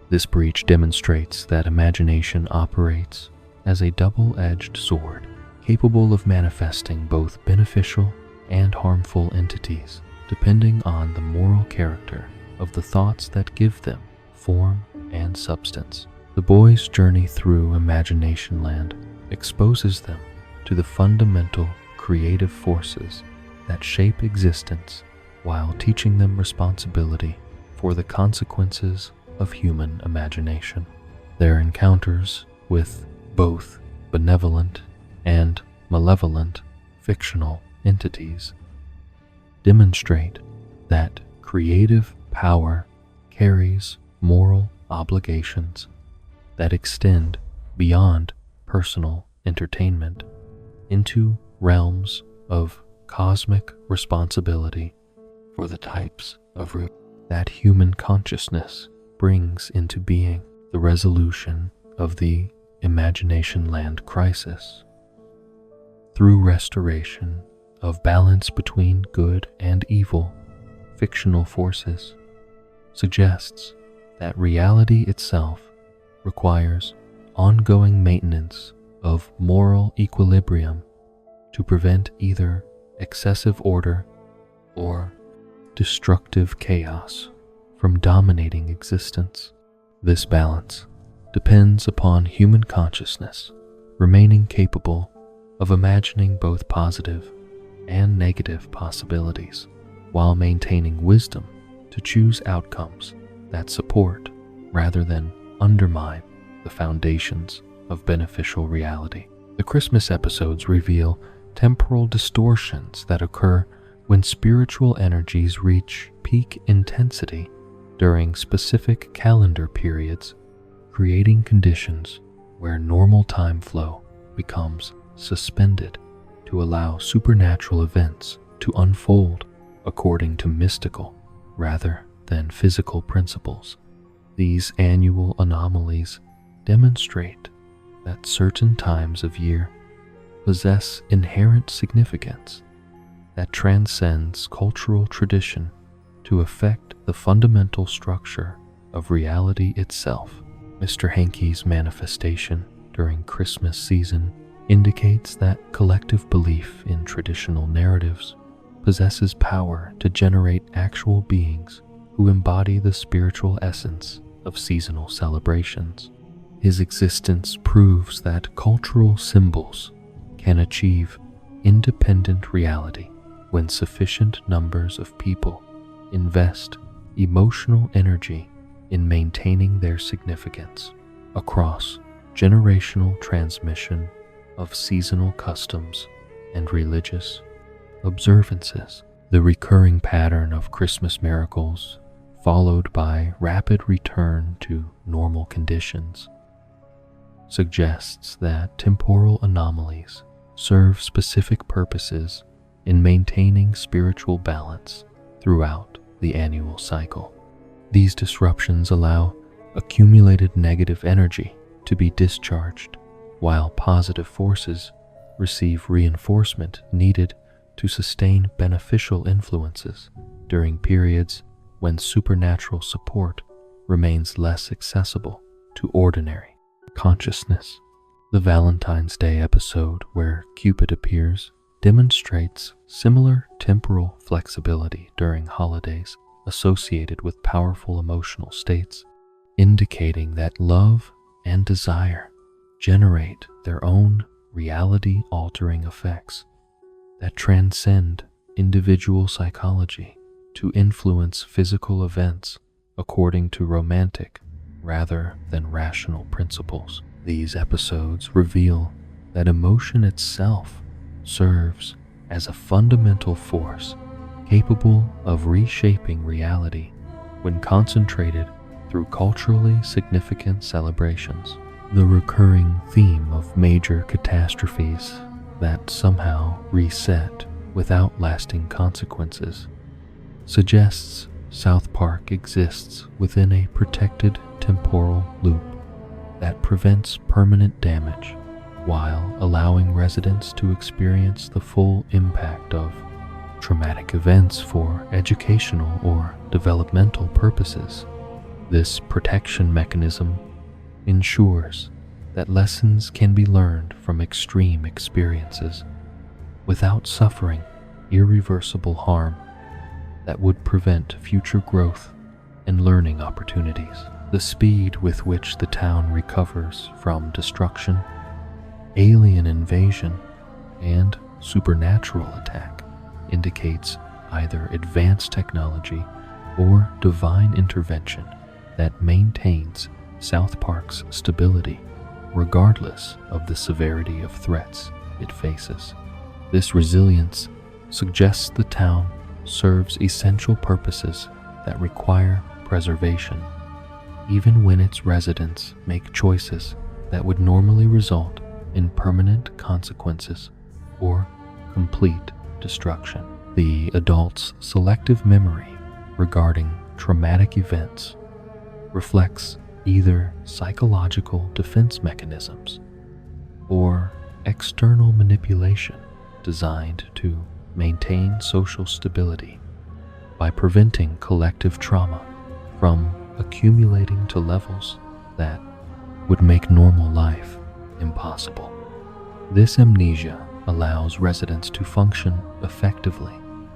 This breach demonstrates that imagination operates as a double-edged sword, capable of manifesting both beneficial and harmful entities, depending on the moral character of the thoughts that give them form and substance. The boys' journey through Imagination Land exposes them to the fundamental creative forces that shape existence while teaching them responsibility for the consequences of human imagination. Their encounters with both benevolent and malevolent fictional entities demonstrate that creative power carries moral obligations that extend beyond personal entertainment into realms of cosmic responsibility for the types of root that human consciousness brings into being. The resolution of the Imagination Land crisis through restoration of balance between good and evil fictional forces suggests that reality itself requires ongoing maintenance of moral equilibrium to prevent either excessive order or destructive chaos from dominating existence. This balance depends upon human consciousness remaining capable of imagining both positive and negative possibilities, while maintaining wisdom to choose outcomes that support rather than undermine the foundations of beneficial reality. The Christmas episodes reveal temporal distortions that occur when spiritual energies reach peak intensity during specific calendar periods, creating conditions where normal time flow becomes suspended to allow supernatural events to unfold according to mystical rather than physical principles. These annual anomalies demonstrate that certain times of year possess inherent significance that transcends cultural tradition to affect the fundamental structure of reality itself. Mr. Hankey's manifestation during Christmas season indicates that collective belief in traditional narratives possesses power to generate actual beings who embody the spiritual essence of seasonal celebrations. His existence proves that cultural symbols can achieve independent reality when sufficient numbers of people invest emotional energy in maintaining their significance across generational transmission of seasonal customs and religious observances. The recurring pattern of Christmas miracles, followed by rapid return to normal conditions, suggests that temporal anomalies serve specific purposes in maintaining spiritual balance throughout the annual cycle. These disruptions allow accumulated negative energy to be discharged, while positive forces receive reinforcement needed to sustain beneficial influences during periods when supernatural support remains less accessible to ordinary consciousness. The Valentine's Day episode where Cupid appears demonstrates similar temporal flexibility during holidays associated with powerful emotional states, indicating that love and desire generate their own reality-altering effects that transcend individual psychology to influence physical events according to romantic rather than rational principles. These episodes reveal that emotion itself serves as a fundamental force capable of reshaping reality when concentrated through culturally significant celebrations. The recurring theme of major catastrophes that somehow reset without lasting consequences suggests South Park exists within a protected temporal loop that prevents permanent damage while allowing residents to experience the full impact of traumatic events for educational or developmental purposes. This protection mechanism ensures that lessons can be learned from extreme experiences without suffering irreversible harm that would prevent future growth and learning opportunities. The speed with which the town recovers from destruction, alien invasion, and supernatural attack indicates either advanced technology or divine intervention that maintains South Park's stability regardless of the severity of threats it faces. This resilience suggests the town serves essential purposes that require preservation, even when its residents make choices that would normally result in permanent consequences or complete destruction. The adult's selective memory regarding traumatic events reflects either psychological defense mechanisms or external manipulation designed to maintain social stability by preventing collective trauma from accumulating to levels that would make normal life impossible. This amnesia allows residents to function effectively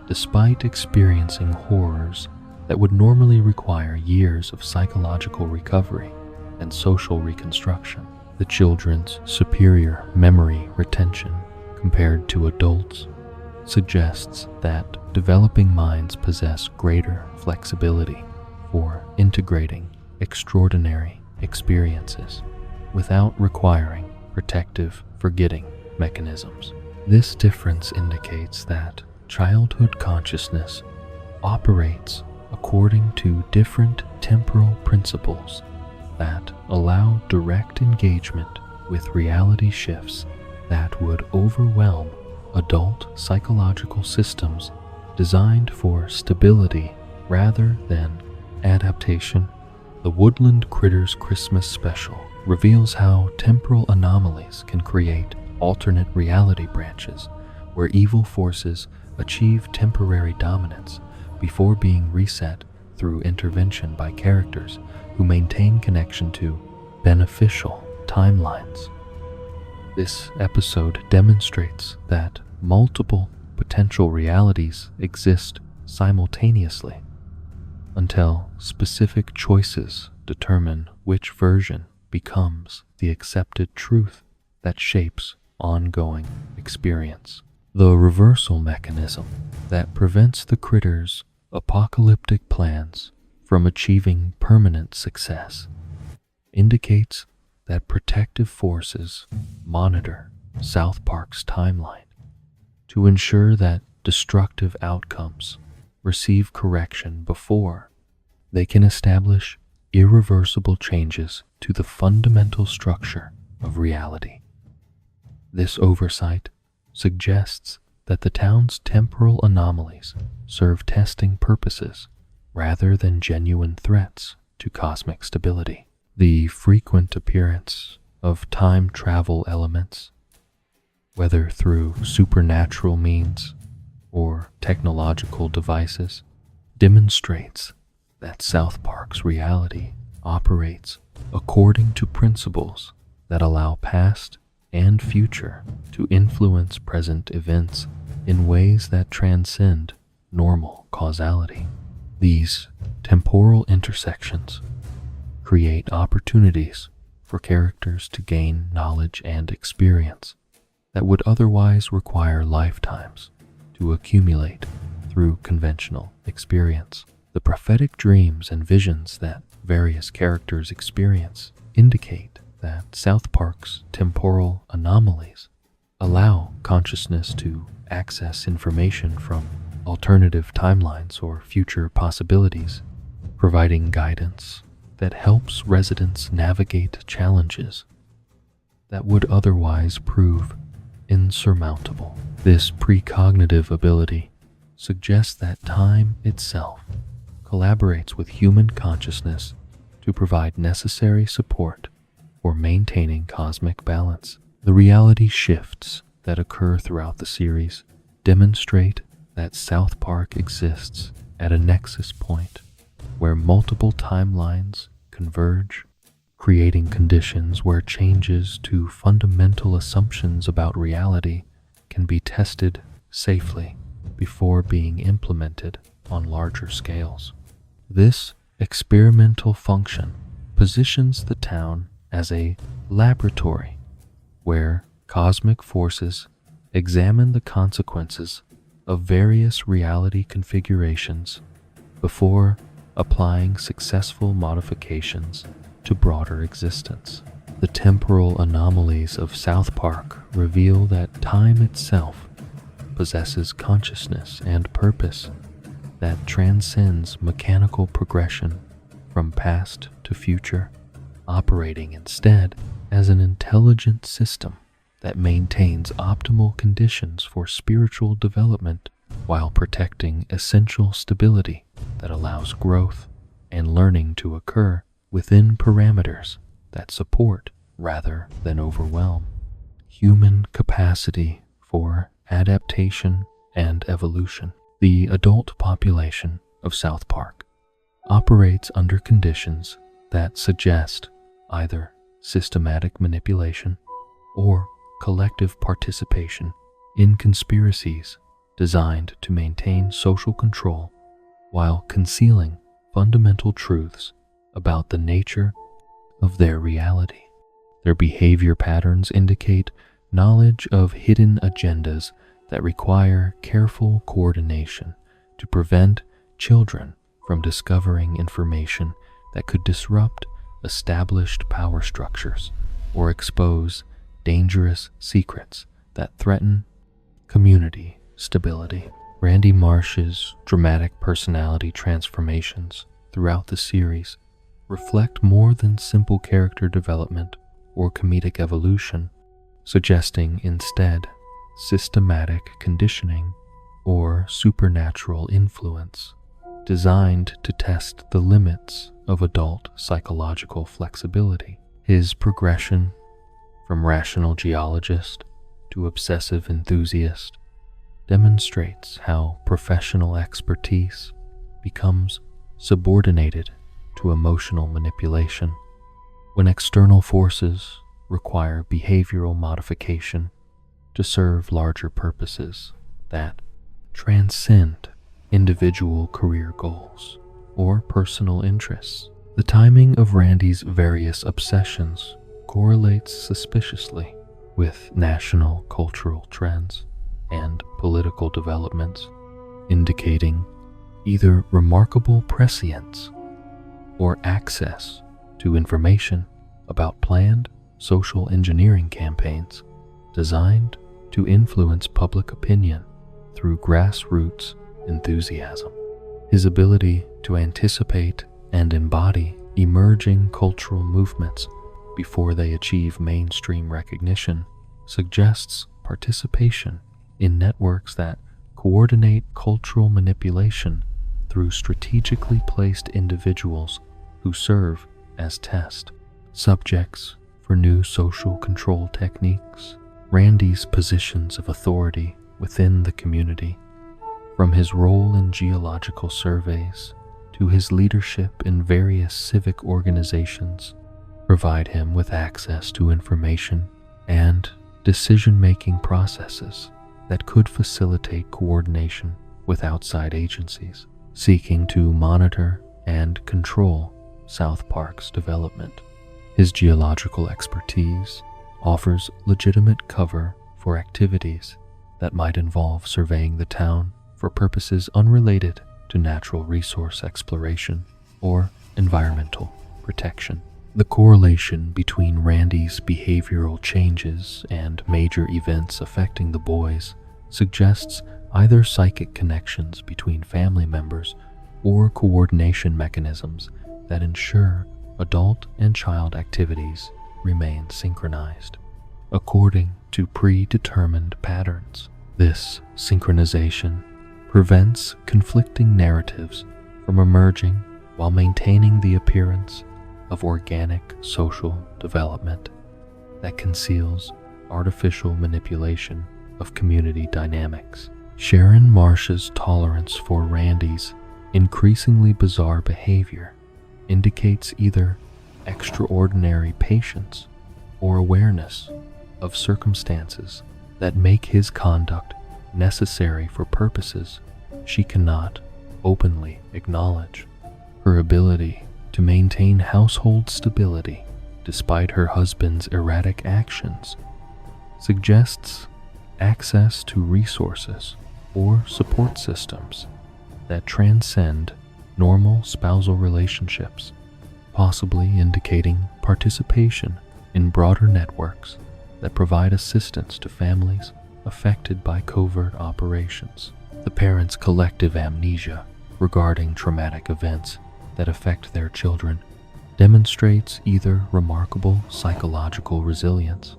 despite experiencing horrors that would normally require years of psychological recovery and social reconstruction. The children's superior memory retention compared to adults suggests that developing minds possess greater flexibility for integrating extraordinary experiences without requiring protective forgetting mechanisms. This difference indicates that childhood consciousness operates according to different temporal principles that allow direct engagement with reality shifts that would overwhelm adult psychological systems designed for stability rather than adaptation. The Woodland Critters Christmas Special reveals how temporal anomalies can create alternate reality branches where evil forces achieve temporary dominance before being reset through intervention by characters who maintain connection to beneficial timelines. This episode demonstrates that multiple potential realities exist simultaneously until specific choices determine which version becomes the accepted truth that shapes ongoing experience. The reversal mechanism that prevents the critters' apocalyptic plans from achieving permanent success indicates that protective forces monitor South Park's timeline to ensure that destructive outcomes receive correction before they can establish irreversible changes to the fundamental structure of reality. This oversight suggests that the town's temporal anomalies serve testing purposes rather than genuine threats to cosmic stability. The frequent appearance of time travel elements, whether through supernatural means or technological devices, demonstrates that South Park's reality operates according to principles that allow past and future to influence present events in ways that transcend normal causality. These temporal intersections create opportunities for characters to gain knowledge and experience that would otherwise require lifetimes to accumulate through conventional experience. The prophetic dreams and visions that various characters experience indicate that South Park's temporal anomalies allow consciousness to access information from alternative timelines or future possibilities, providing guidance that helps residents navigate challenges that would otherwise prove insurmountable. This precognitive ability suggests that time itself collaborates with human consciousness to provide necessary support for maintaining cosmic balance. The reality shifts that occur throughout the series demonstrate that South Park exists at a nexus point where multiple timelines converge, creating conditions where changes to fundamental assumptions about reality can be tested safely before being implemented on larger scales. This experimental function positions the town as a laboratory where cosmic forces examine the consequences of various reality configurations before applying successful modifications to broader existence. The temporal anomalies of South Park reveal that time itself possesses consciousness and purpose that transcends mechanical progression from past to future, operating instead as an intelligent system that maintains optimal conditions for spiritual development while protecting essential stability that allows growth and learning to occur within parameters that support rather than overwhelm. Human capacity for adaptation and evolution. The adult population of South Park operates under conditions that suggest either systematic manipulation or collective participation in conspiracies designed to maintain social control while concealing fundamental truths about the nature of their reality. Their behavior patterns indicate knowledge of hidden agendas that require careful coordination to prevent children from discovering information that could disrupt established power structures or expose dangerous secrets that threaten community stability. Randy Marsh's dramatic personality transformations throughout the series reflect more than simple character development or comedic evolution, suggesting instead systematic conditioning or supernatural influence designed to test the limits of adult psychological flexibility. His progression from rational geologist to obsessive enthusiast demonstrates how professional expertise becomes subordinated to emotional manipulation when external forces require behavioral modification to serve larger purposes that transcend individual career goals or personal interests. The timing of Randy's various obsessions correlates suspiciously with national cultural trends and political developments, indicating either remarkable prescience or access to information about planned social engineering campaigns designed to influence public opinion through grassroots enthusiasm. His ability to anticipate and embody emerging cultural movements before they achieve mainstream recognition suggests participation in networks that coordinate cultural manipulation through strategically placed individuals who serve as test subjects for new social control techniques. Randy's positions of authority within the community, from his role in geological surveys to his leadership in various civic organizations, provide him with access to information and decision-making processes that could facilitate coordination with outside agencies seeking to monitor and control South Park's development. His geological expertise offers legitimate cover for activities that might involve surveying the town for purposes unrelated to natural resource exploration or environmental protection. The correlation between Randy's behavioral changes and major events affecting the boys suggests either psychic connections between family members or coordination mechanisms that ensure adult and child activities remain synchronized according to predetermined patterns. This synchronization prevents conflicting narratives from emerging while maintaining the appearance of organic social development that conceals artificial manipulation of community dynamics. Sharon Marsh's tolerance for Randy's increasingly bizarre behavior indicates either extraordinary patience or awareness of circumstances that make his conduct necessary for purposes she cannot openly acknowledge. Her ability to maintain household stability despite her husband's erratic actions suggests access to resources or support systems that transcend normal spousal relationships, possibly indicating participation in broader networks that provide assistance to families affected by covert operations. The parents' collective amnesia regarding traumatic events that affect their children demonstrates either remarkable psychological resilience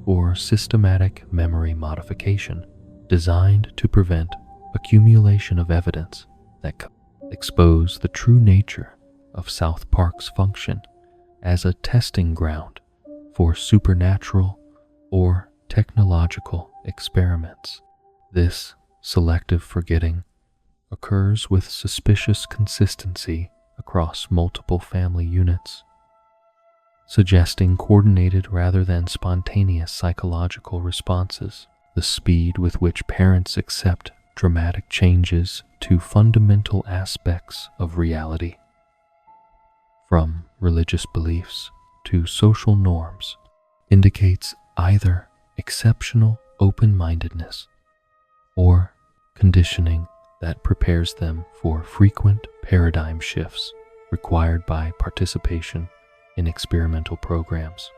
or systematic memory modification designed to prevent accumulation of evidence that expose the true nature of South Park's function as a testing ground for supernatural or technological experiments. This selective forgetting occurs with suspicious consistency across multiple family units, suggesting coordinated rather than spontaneous psychological responses. The speed with which parents accept dramatic changes to fundamental aspects of reality, from religious beliefs to social norms, indicates either exceptional open-mindedness or conditioning that prepares them for frequent paradigm shifts required by participation in experimental programs.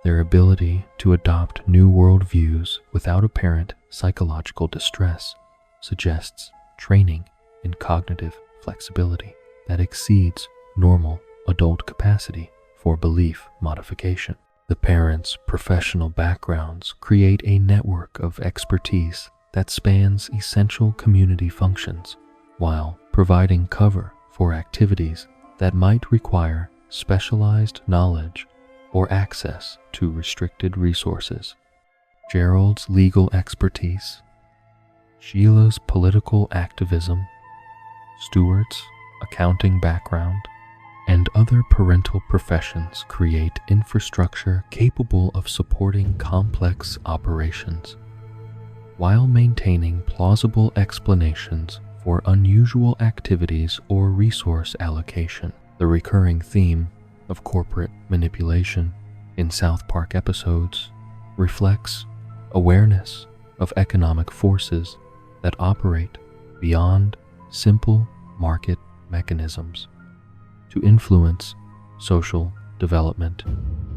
Their ability to adopt new worldviews without apparent psychological distress suggests training in cognitive flexibility that exceeds normal adult capacity for belief modification. The parents' professional backgrounds create a network of expertise that spans essential community functions while providing cover for activities that might require specialized knowledge or access to restricted resources. Gerald's legal expertise, Sheila's political activism, Stuart's accounting background, and other parental professions create infrastructure capable of supporting complex operations, while maintaining plausible explanations for unusual activities or resource allocation. The recurring theme of corporate manipulation in South Park episodes reflects awareness of economic forces that operate beyond simple market mechanisms to influence social development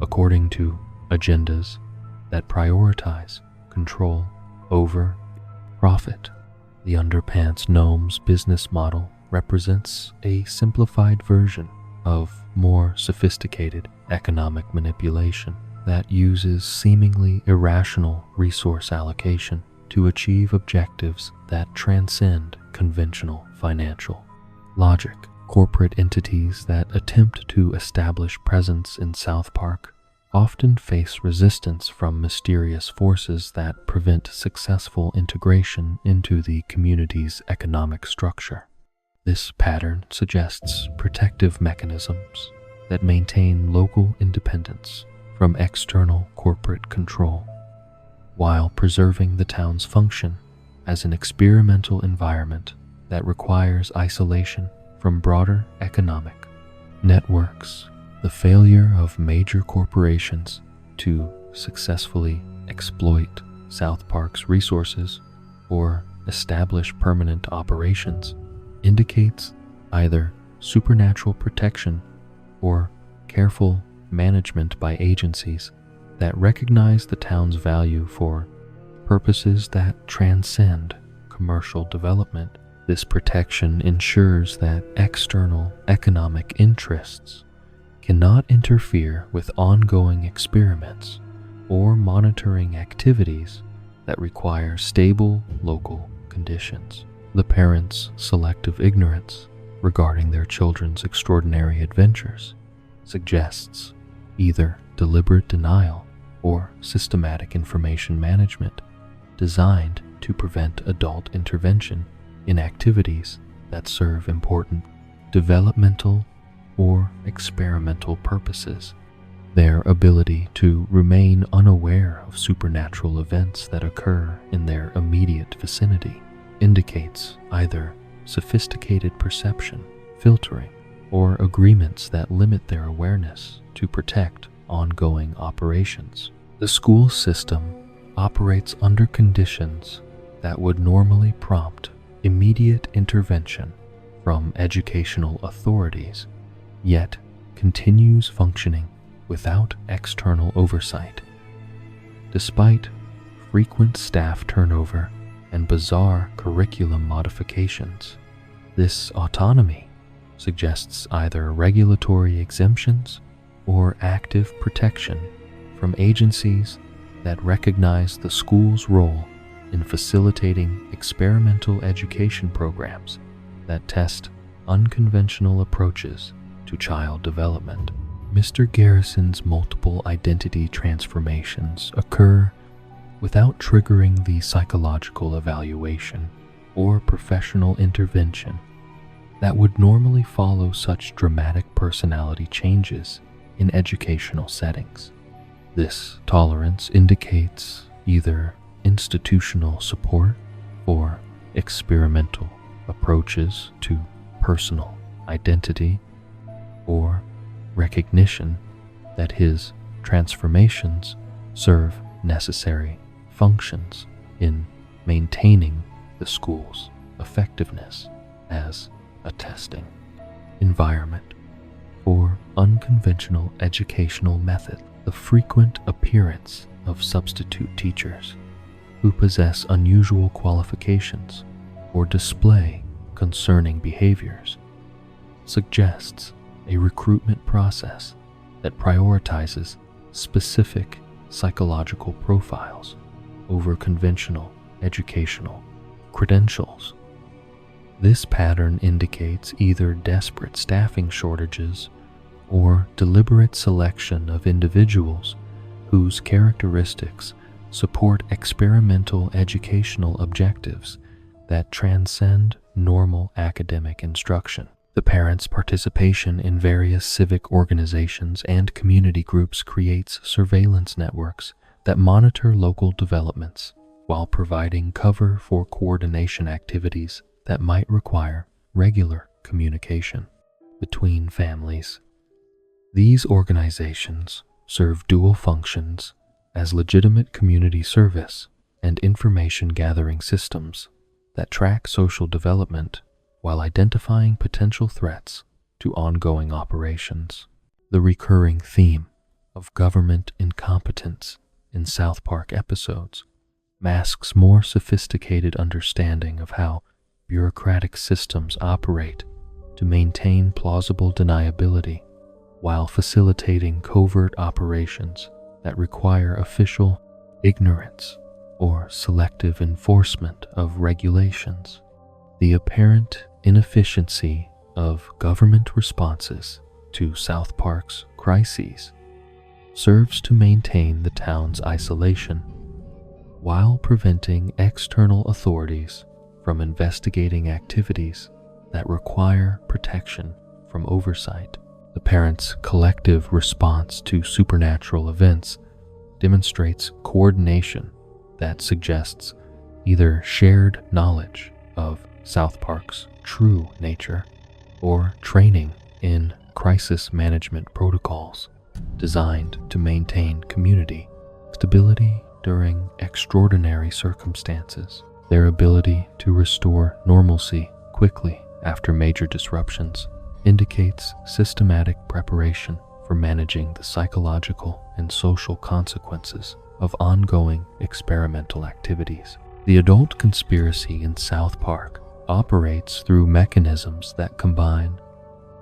according to agendas that prioritize control over profit. The Underpants Gnomes business model represents a simplified version of more sophisticated economic manipulation that uses seemingly irrational resource allocation to achieve objectives that transcend conventional financial logic. Corporate entities that attempt to establish presence in South Park often face resistance from mysterious forces that prevent successful integration into the community's economic structure. This pattern suggests protective mechanisms that maintain local independence from external corporate control, while preserving the town's function as an experimental environment that requires isolation from broader economic networks. The failure of major corporations to successfully exploit South Park's resources or establish permanent operations indicates either supernatural protection or careful management by agencies that recognize the town's value for purposes that transcend commercial development. This protection ensures that external economic interests cannot interfere with ongoing experiments or monitoring activities that require stable local conditions. The parents' selective ignorance regarding their children's extraordinary adventures suggests either deliberate denial or systematic information management designed to prevent adult intervention in activities that serve important developmental or experimental purposes. Their ability to remain unaware of supernatural events that occur in their immediate vicinity indicates either sophisticated perception, filtering, or agreements that limit their awareness to protect ongoing operations. The school system operates under conditions that would normally prompt immediate intervention from educational authorities, yet continues functioning without external oversight. Despite frequent staff turnover and bizarre curriculum modifications, this autonomy suggests either regulatory exemptions or active protection from agencies that recognize the school's role in facilitating experimental education programs that test unconventional approaches to child development. Mr. Garrison's multiple identity transformations occur without triggering the psychological evaluation or professional intervention that would normally follow such dramatic personality changes in educational settings. This tolerance indicates either institutional support for experimental approaches to personal identity or recognition that his transformations serve necessary functions in maintaining the school's effectiveness as a testing environment for unconventional educational methods. The frequent appearance of substitute teachers who possess unusual qualifications or display concerning behaviors suggests a recruitment process that prioritizes specific psychological profiles over conventional educational credentials. This pattern indicates either desperate staffing shortages or deliberate selection of individuals whose characteristics support experimental educational objectives that transcend normal academic instruction. The parents' participation in various civic organizations and community groups creates surveillance networks that monitor local developments while providing cover for coordination activities that might require regular communication between families. These organizations serve dual functions as legitimate community service and information gathering systems that track social development while identifying potential threats to ongoing operations. The recurring theme of government incompetence in South Park episodes masks more sophisticated understanding of how bureaucratic systems operate to maintain plausible deniability while facilitating covert operations that require official ignorance or selective enforcement of regulations. The apparent inefficiency of government responses to South Park's crises serves to maintain the town's isolation while preventing external authorities from investigating activities that require protection from oversight. The parents' collective response to supernatural events demonstrates coordination that suggests either shared knowledge of South Park's true nature or training in crisis management protocols designed to maintain community stability during extraordinary circumstances. Their ability to restore normalcy quickly after major disruptions indicates systematic preparation for managing the psychological and social consequences of ongoing experimental activities. The adult conspiracy in South Park operates through mechanisms that combine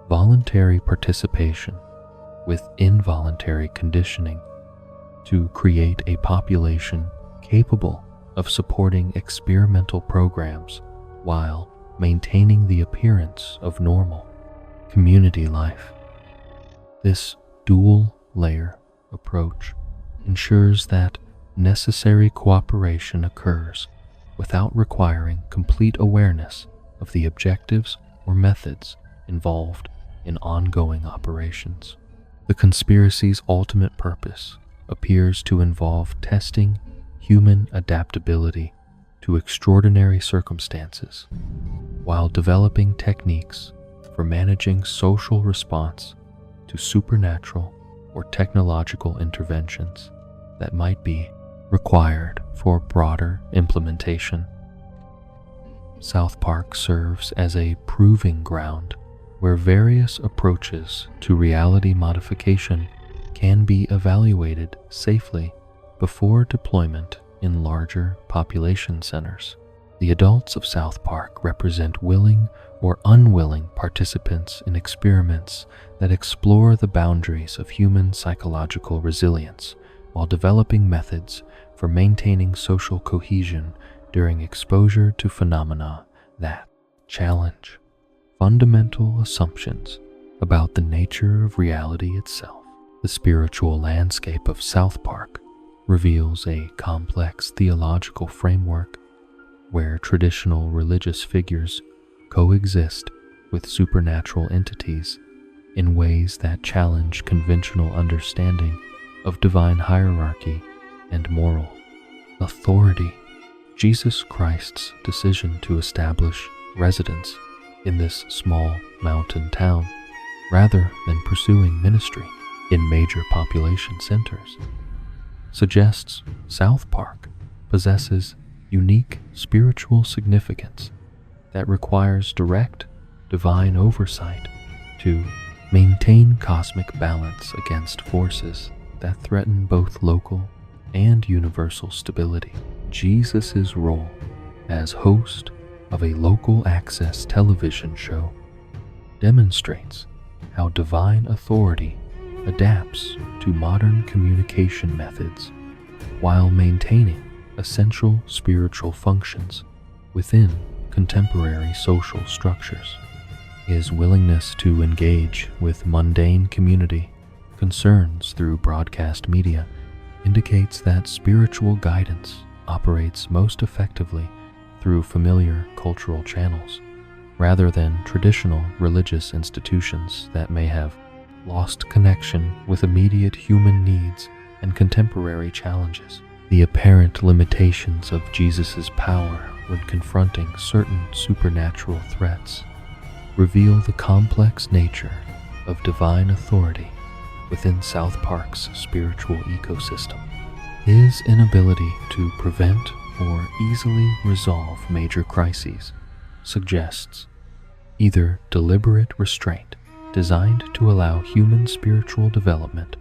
voluntary participation with involuntary conditioning to create a population capable of supporting experimental programs while maintaining the appearance of normal community life. This dual-layer approach ensures that necessary cooperation occurs without requiring complete awareness of the objectives or methods involved in ongoing operations. The conspiracy's ultimate purpose appears to involve testing human adaptability to extraordinary circumstances while developing techniques for managing social response to supernatural or technological interventions that might be required for broader implementation. South Park serves as a proving ground where various approaches to reality modification can be evaluated safely before deployment in larger population centers. The adults of South Park represent willing or unwilling participants in experiments that explore the boundaries of human psychological resilience while developing methods for maintaining social cohesion during exposure to phenomena that challenge fundamental assumptions about the nature of reality itself. The spiritual landscape of South Park reveals a complex theological framework where traditional religious figures coexist with supernatural entities in ways that challenge conventional understanding of divine hierarchy and moral authority. Jesus Christ's decision to establish residence in this small mountain town rather than pursuing ministry in major population centers suggests South Park possesses unique spiritual significance that requires direct divine oversight to maintain cosmic balance against forces that threaten both local and universal stability. Jesus' role as host of a local access television show demonstrates how divine authority adapts to modern communication methods while maintaining essential spiritual functions within contemporary social structures. His willingness to engage with mundane community concerns through broadcast media indicates that spiritual guidance operates most effectively through familiar cultural channels, rather than traditional religious institutions that may have lost connection with immediate human needs and contemporary challenges. The apparent limitations of Jesus' power when confronting certain supernatural threats reveal the complex nature of divine authority within South Park's spiritual ecosystem. His inability to prevent or easily resolve major crises suggests either deliberate restraint designed to allow human spiritual development,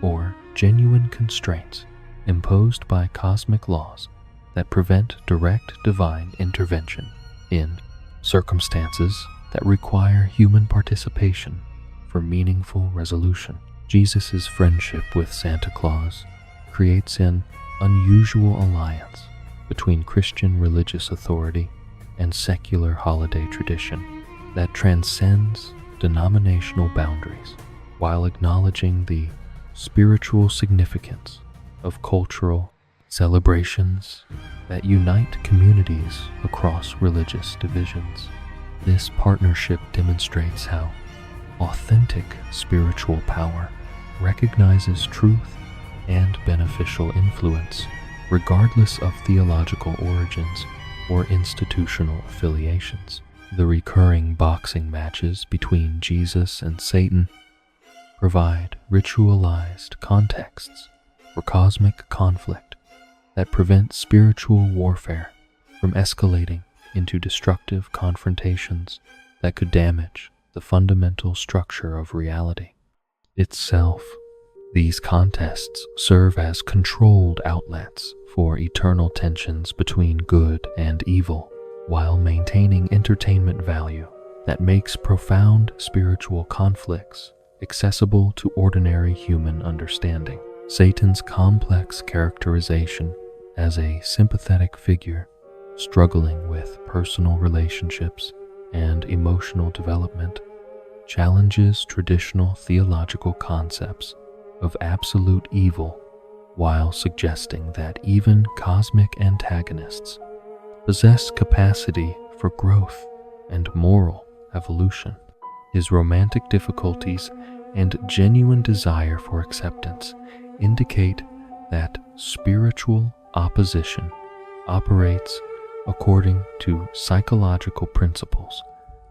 or genuine constraints imposed by cosmic laws that prevent direct divine intervention in circumstances that require human participation for meaningful resolution. Jesus' friendship with Santa Claus creates an unusual alliance between Christian religious authority and secular holiday tradition that transcends denominational boundaries, while acknowledging the spiritual significance of cultural celebrations that unite communities across religious divisions. This partnership demonstrates how authentic spiritual power recognizes truth and beneficial influence, regardless of theological origins or institutional affiliations. The recurring boxing matches between Jesus and Satan provide ritualized contexts for cosmic conflict that prevent spiritual warfare from escalating into destructive confrontations that could damage the fundamental structure of reality itself. These contests serve as controlled outlets for eternal tensions between good and evil, while maintaining entertainment value that makes profound spiritual conflicts accessible to ordinary human understanding. Satan's complex characterization as a sympathetic figure struggling with personal relationships and emotional development challenges traditional theological concepts of absolute evil, while suggesting that even cosmic antagonists possess capacity for growth and moral evolution. His romantic difficulties and genuine desire for acceptance indicate that spiritual opposition operates according to psychological principles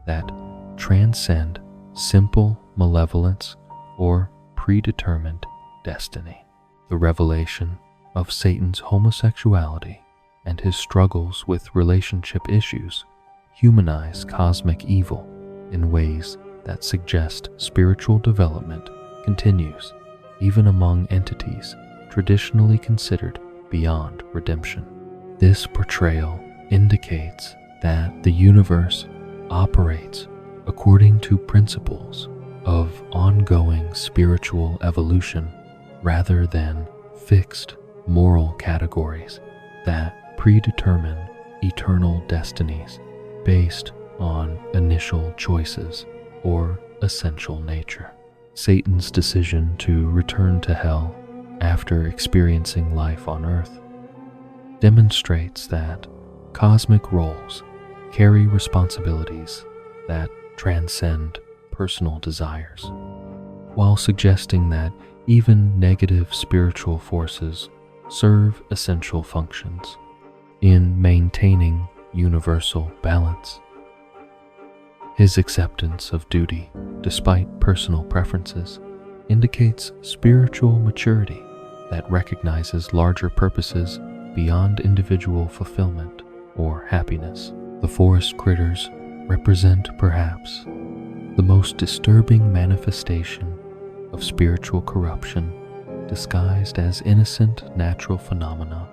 that transcend simple malevolence or predetermined destiny. The revelation of Satan's homosexuality and his struggles with relationship issues humanize cosmic evil in ways that suggest spiritual development continues even among entities traditionally considered beyond redemption. This portrayal indicates that the universe operates according to principles of ongoing spiritual evolution rather than fixed moral categories that predetermine eternal destinies based on initial choices or essential nature. Satan's decision to return to hell after experiencing life on Earth demonstrates that cosmic roles carry responsibilities that transcend personal desires, while suggesting that even negative spiritual forces serve essential functions in maintaining universal balance. His acceptance of duty, despite personal preferences, indicates spiritual maturity that recognizes larger purposes beyond individual fulfillment or happiness. The forest critters represent perhaps the most disturbing manifestation of spiritual corruption disguised as innocent natural phenomena,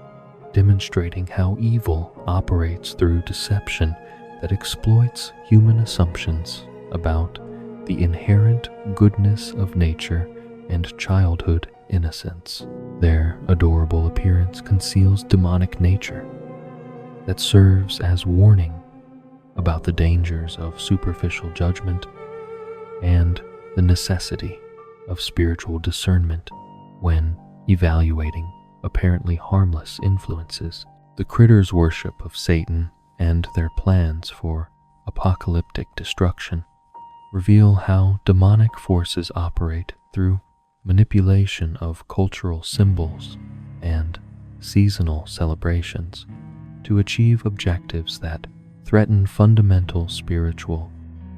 demonstrating how evil operates through deception that exploits human assumptions about the inherent goodness of nature and childhood innocence. Their adorable appearance conceals demonic nature that serves as warning about the dangers of superficial judgment and the necessity of spiritual discernment when evaluating apparently harmless influences. The critters' worship of Satan and their plans for apocalyptic destruction reveal how demonic forces operate through manipulation of cultural symbols and seasonal celebrations to achieve objectives that threaten fundamental spiritual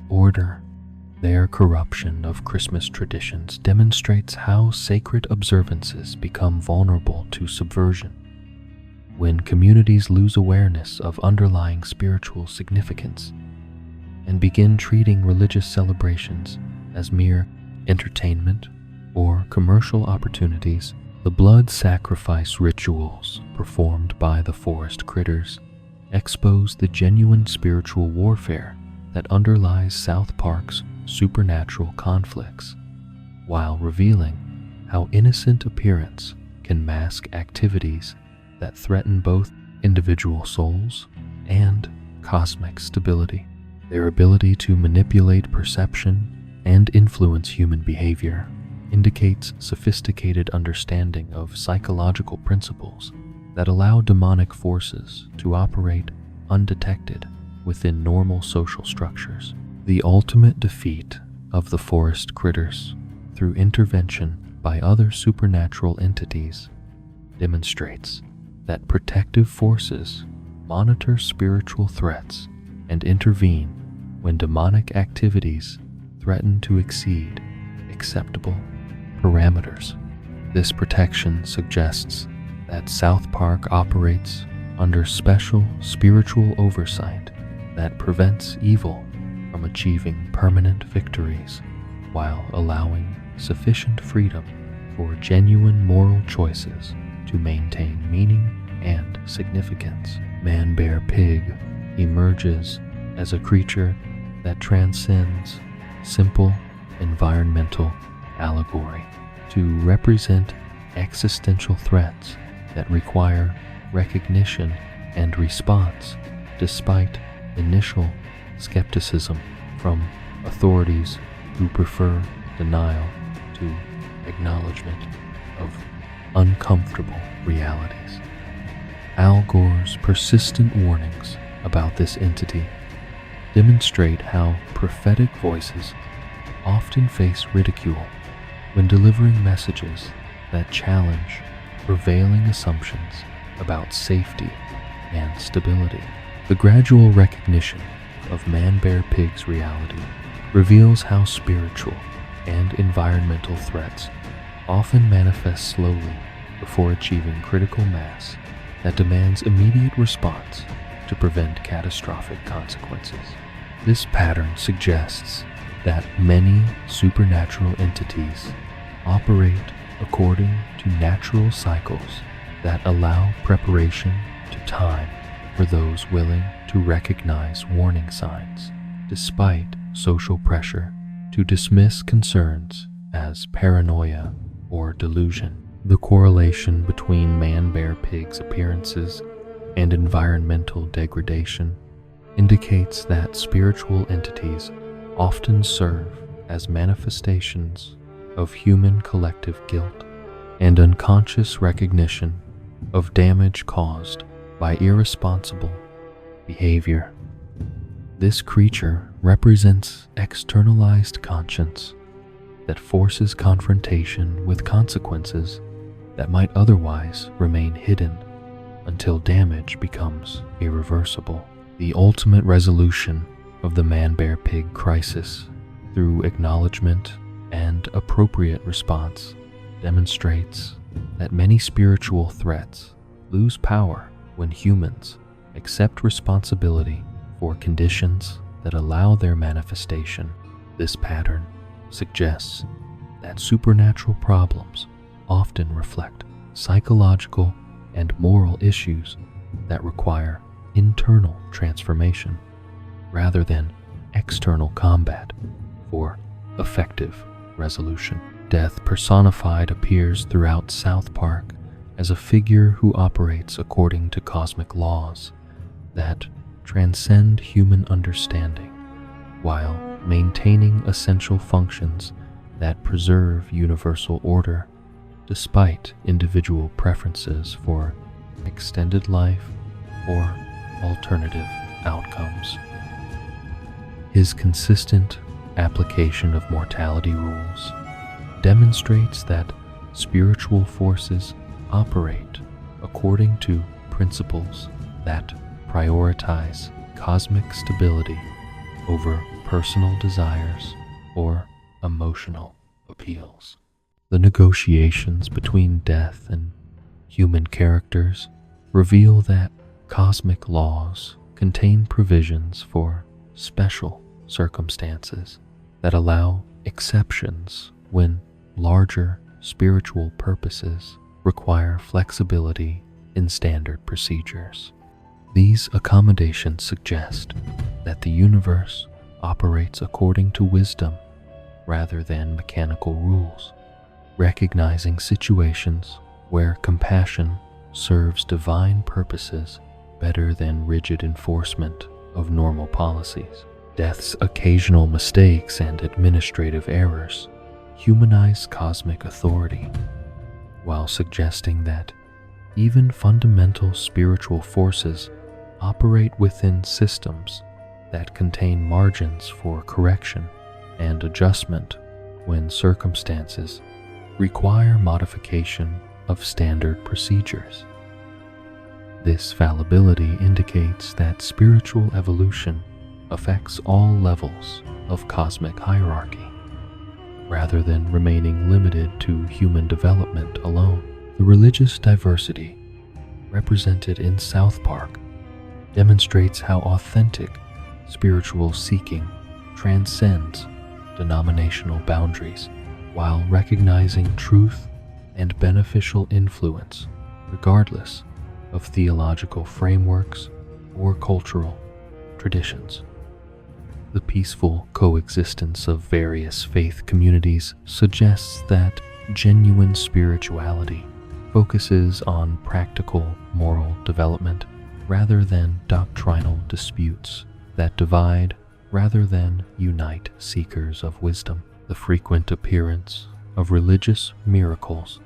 order. Their corruption of Christmas traditions demonstrates how sacred observances become vulnerable to subversion. When communities lose awareness of underlying spiritual significance and begin treating religious celebrations as mere entertainment or commercial opportunities, the blood sacrifice rituals performed by the forest critters expose the genuine spiritual warfare that underlies South Park's supernatural conflicts, while revealing how innocent appearance can mask activities that threaten both individual souls and cosmic stability. Their ability to manipulate perception and influence human behavior indicates sophisticated understanding of psychological principles that allow demonic forces to operate undetected within normal social structures. The ultimate defeat of the forest critters through intervention by other supernatural entities demonstrates that protective forces monitor spiritual threats and intervene when demonic activities threaten to exceed acceptable parameters. This protection suggests that South Park operates under special spiritual oversight that prevents evil from achieving permanent victories while allowing sufficient freedom for genuine moral choices to maintain meaning and significance. Man Bear Pig emerges as a creature that transcends simple environmental allegory to represent existential threats that require recognition and response despite initial skepticism from authorities who prefer denial to acknowledgement of uncomfortable realities. Al Gore's persistent warnings about this entity demonstrate how prophetic voices often face ridicule when delivering messages that challenge prevailing assumptions about safety and stability. The gradual recognition of Man Bear Pig's reality reveals how spiritual and environmental threats often manifest slowly before achieving critical mass that demands immediate response to prevent catastrophic consequences. This pattern suggests that many supernatural entities operate according to natural cycles that allow preparation to time for those willing to recognize warning signs, despite social pressure to dismiss concerns as paranoia or delusion. The correlation between Man Bear Pig's appearances and environmental degradation indicates that spiritual entities often serve as manifestations of human collective guilt and unconscious recognition of damage caused by irresponsible behavior. This creature represents externalized conscience that forces confrontation with consequences that might otherwise remain hidden until damage becomes irreversible. The ultimate resolution of the Man Bear Pig crisis through acknowledgement and appropriate response demonstrates that many spiritual threats lose power when humans accept responsibility for conditions that allow their manifestation. This pattern suggests that supernatural problems often reflect psychological and moral issues that require internal transformation rather than external combat for effective resolution. Death personified appears throughout South Park as a figure who operates according to cosmic laws that transcend human understanding while maintaining essential functions that preserve universal order. despite individual preferences for extended life or alternative outcomes. His consistent application of mortality rules demonstrates that spiritual forces operate according to principles that prioritize cosmic stability over personal desires or emotional appeals. The negotiations between death and human characters reveal that cosmic laws contain provisions for special circumstances that allow exceptions when larger spiritual purposes require flexibility in standard procedures. These accommodations suggest that the universe operates according to wisdom rather than mechanical rules, recognizing situations where compassion serves divine purposes better than rigid enforcement of normal policies. Death's occasional mistakes and administrative errors humanize cosmic authority, while suggesting that even fundamental spiritual forces operate within systems that contain margins for correction and adjustment when circumstances require modification of standard procedures. This fallibility indicates that spiritual evolution affects all levels of cosmic hierarchy, rather than remaining limited to human development alone. The religious diversity represented in South Park demonstrates how authentic spiritual seeking transcends denominational boundaries while recognizing truth and beneficial influence regardless of theological frameworks or cultural traditions. The peaceful coexistence of various faith communities suggests that genuine spirituality focuses on practical moral development rather than doctrinal disputes that divide rather than unite seekers of wisdom. The frequent appearance of religious miracles,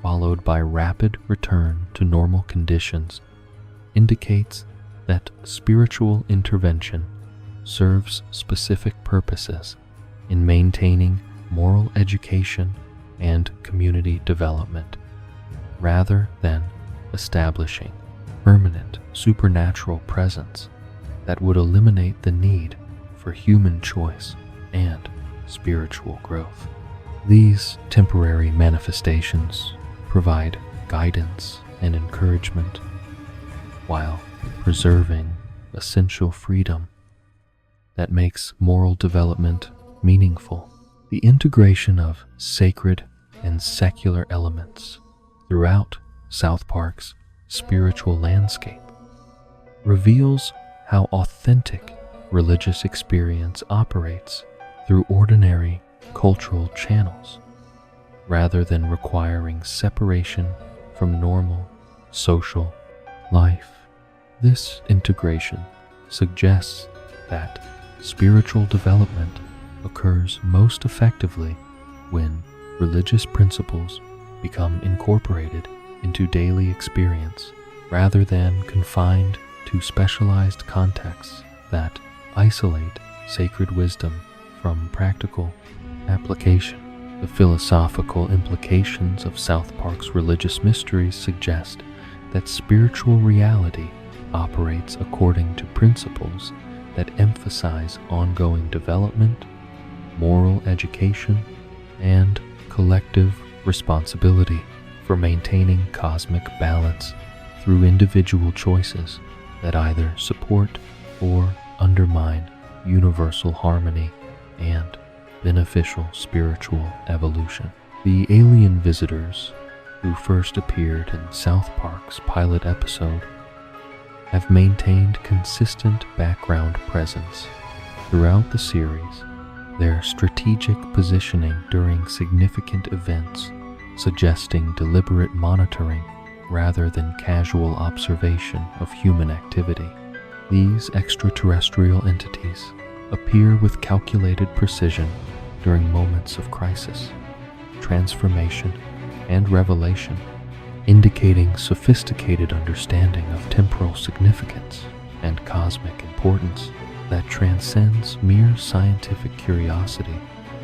followed by rapid return to normal conditions, indicates that spiritual intervention serves specific purposes in maintaining moral education and community development, rather than establishing permanent supernatural presence that would eliminate the need for human choice and spiritual growth. These temporary manifestations provide guidance and encouragement while preserving essential freedom that makes moral development meaningful. The integration of sacred and secular elements throughout South Park's spiritual landscape reveals how authentic religious experience operates through ordinary cultural channels, rather than requiring separation from normal social life. This integration suggests that spiritual development occurs most effectively when religious principles become incorporated into daily experience rather than confined to specialized contexts that isolate sacred wisdom from practical application. The philosophical implications of South Park's religious mysteries suggest that spiritual reality operates according to principles that emphasize ongoing development, moral education, and collective responsibility for maintaining cosmic balance through individual choices that either support or undermine universal harmony and beneficial spiritual evolution. The alien visitors who first appeared in South Park's pilot episode have maintained consistent background presence throughout the series. Their strategic positioning during significant events, suggesting deliberate monitoring rather than casual observation of human activity. These extraterrestrial entities appear with calculated precision during moments of crisis, transformation, and revelation, indicating sophisticated understanding of temporal significance and cosmic importance that transcends mere scientific curiosity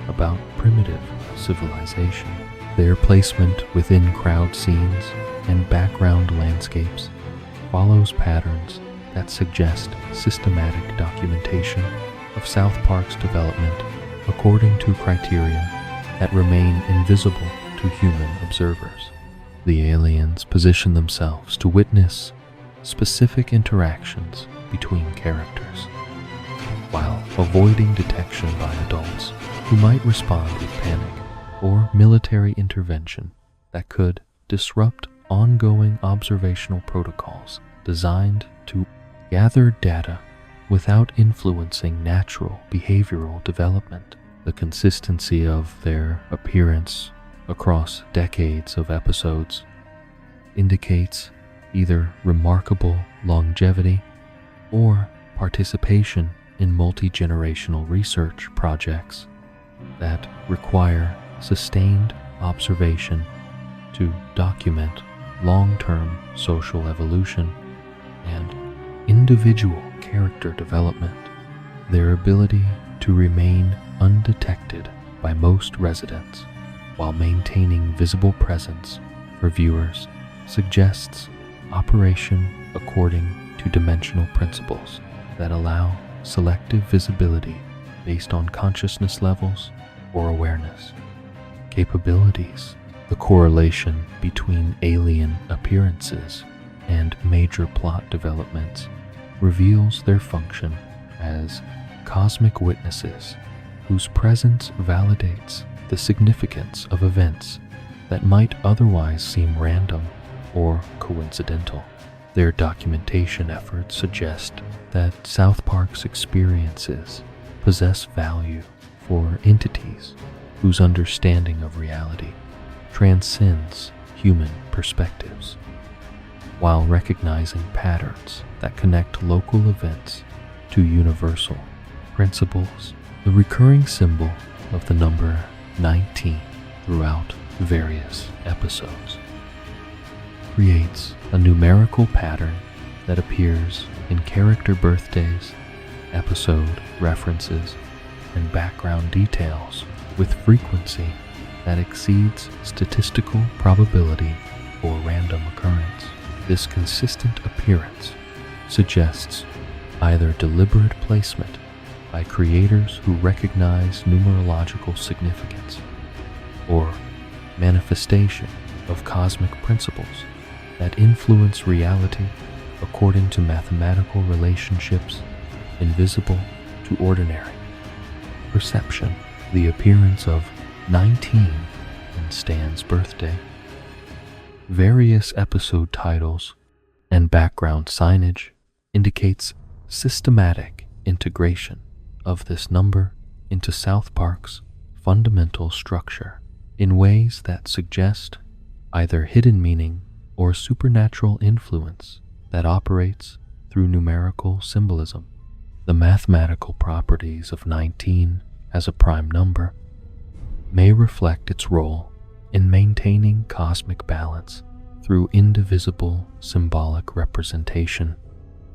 about primitive civilization. Their placement within crowd scenes and background landscapes follows patterns that suggest systematic documentation of South Park's development according to criteria that remain invisible to human observers. The aliens position themselves to witness specific interactions between characters, while avoiding detection by adults who might respond with panic or military intervention that could disrupt ongoing observational protocols designed to gather data without influencing natural behavioral development. The consistency of their appearance across decades of episodes indicates either remarkable longevity or participation in multi-generational research projects that require sustained observation to document long-term social evolution and individual character development. Their ability to remain undetected by most residents while maintaining visible presence for viewers suggests operation according to dimensional principles that allow selective visibility based on consciousness levels or awareness capabilities. The correlation between alien appearances and major plot developments reveals their function as cosmic witnesses whose presence validates the significance of events that might otherwise seem random or coincidental. Their documentation efforts suggest that South Park's experiences possess value for entities whose understanding of reality transcends human perspectives, while recognizing patterns that connect local events to universal principles. The recurring symbol of the number 19 throughout various episodes creates a numerical pattern that appears in character birthdays, episode references, and background details with frequency that exceeds statistical probability or random occurrence. This consistent appearance suggests either deliberate placement by creators who recognize numerological significance or manifestation of cosmic principles that influence reality according to mathematical relationships invisible to ordinary perception. The appearance of 19 in Stan's birthday, various episode titles, and background signage indicates systematic integration of this number into South Park's fundamental structure in ways that suggest either hidden meaning or supernatural influence that operates through numerical symbolism. The mathematical properties of 19 as a prime number may reflect its role in maintaining cosmic balance through indivisible symbolic representation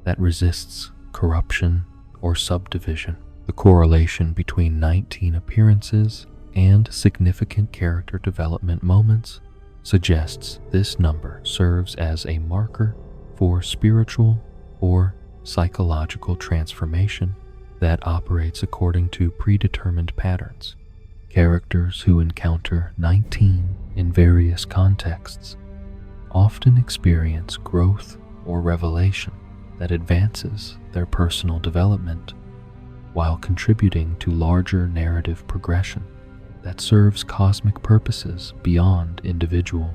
that resists corruption or subdivision. The correlation between 19 appearances and significant character development moments suggests this number serves as a marker for spiritual or psychological transformation that operates according to predetermined patterns. Characters who encounter 19 in various contexts often experience growth or revelation that advances their personal development while contributing to larger narrative progression that serves cosmic purposes beyond individual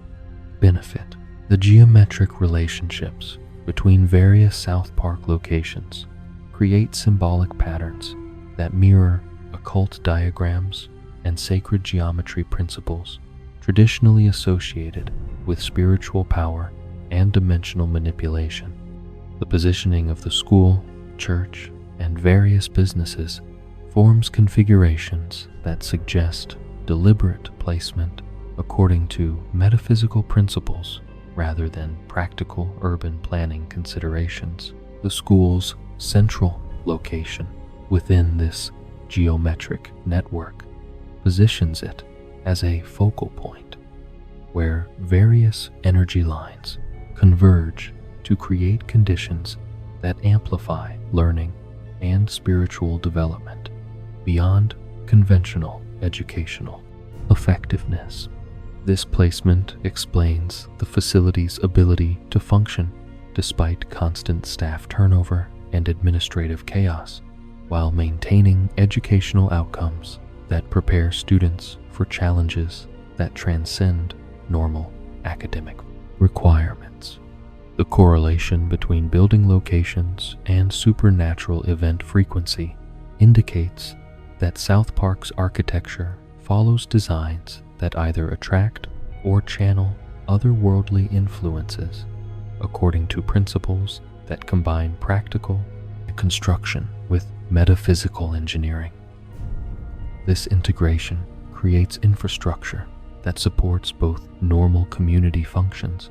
benefit. The geometric relationships between various South Park locations create symbolic patterns that mirror occult diagrams and sacred geometry principles traditionally associated with spiritual power and dimensional manipulation. The positioning of the school, church, and various businesses forms configurations that suggest deliberate placement according to metaphysical principles rather than practical urban planning considerations. The school's central location within this geometric network positions it as a focal point where various energy lines converge to create conditions that amplify learning and spiritual development beyond conventional educational effectiveness. This placement explains the facility's ability to function despite constant staff turnover and administrative chaos, while maintaining educational outcomes that prepare students for challenges that transcend normal academic requirements. The correlation between building locations and supernatural event frequency indicates that South Park's architecture follows designs that either attract or channel otherworldly influences according to principles that combine practical construction with metaphysical engineering. This integration creates infrastructure that supports both normal community functions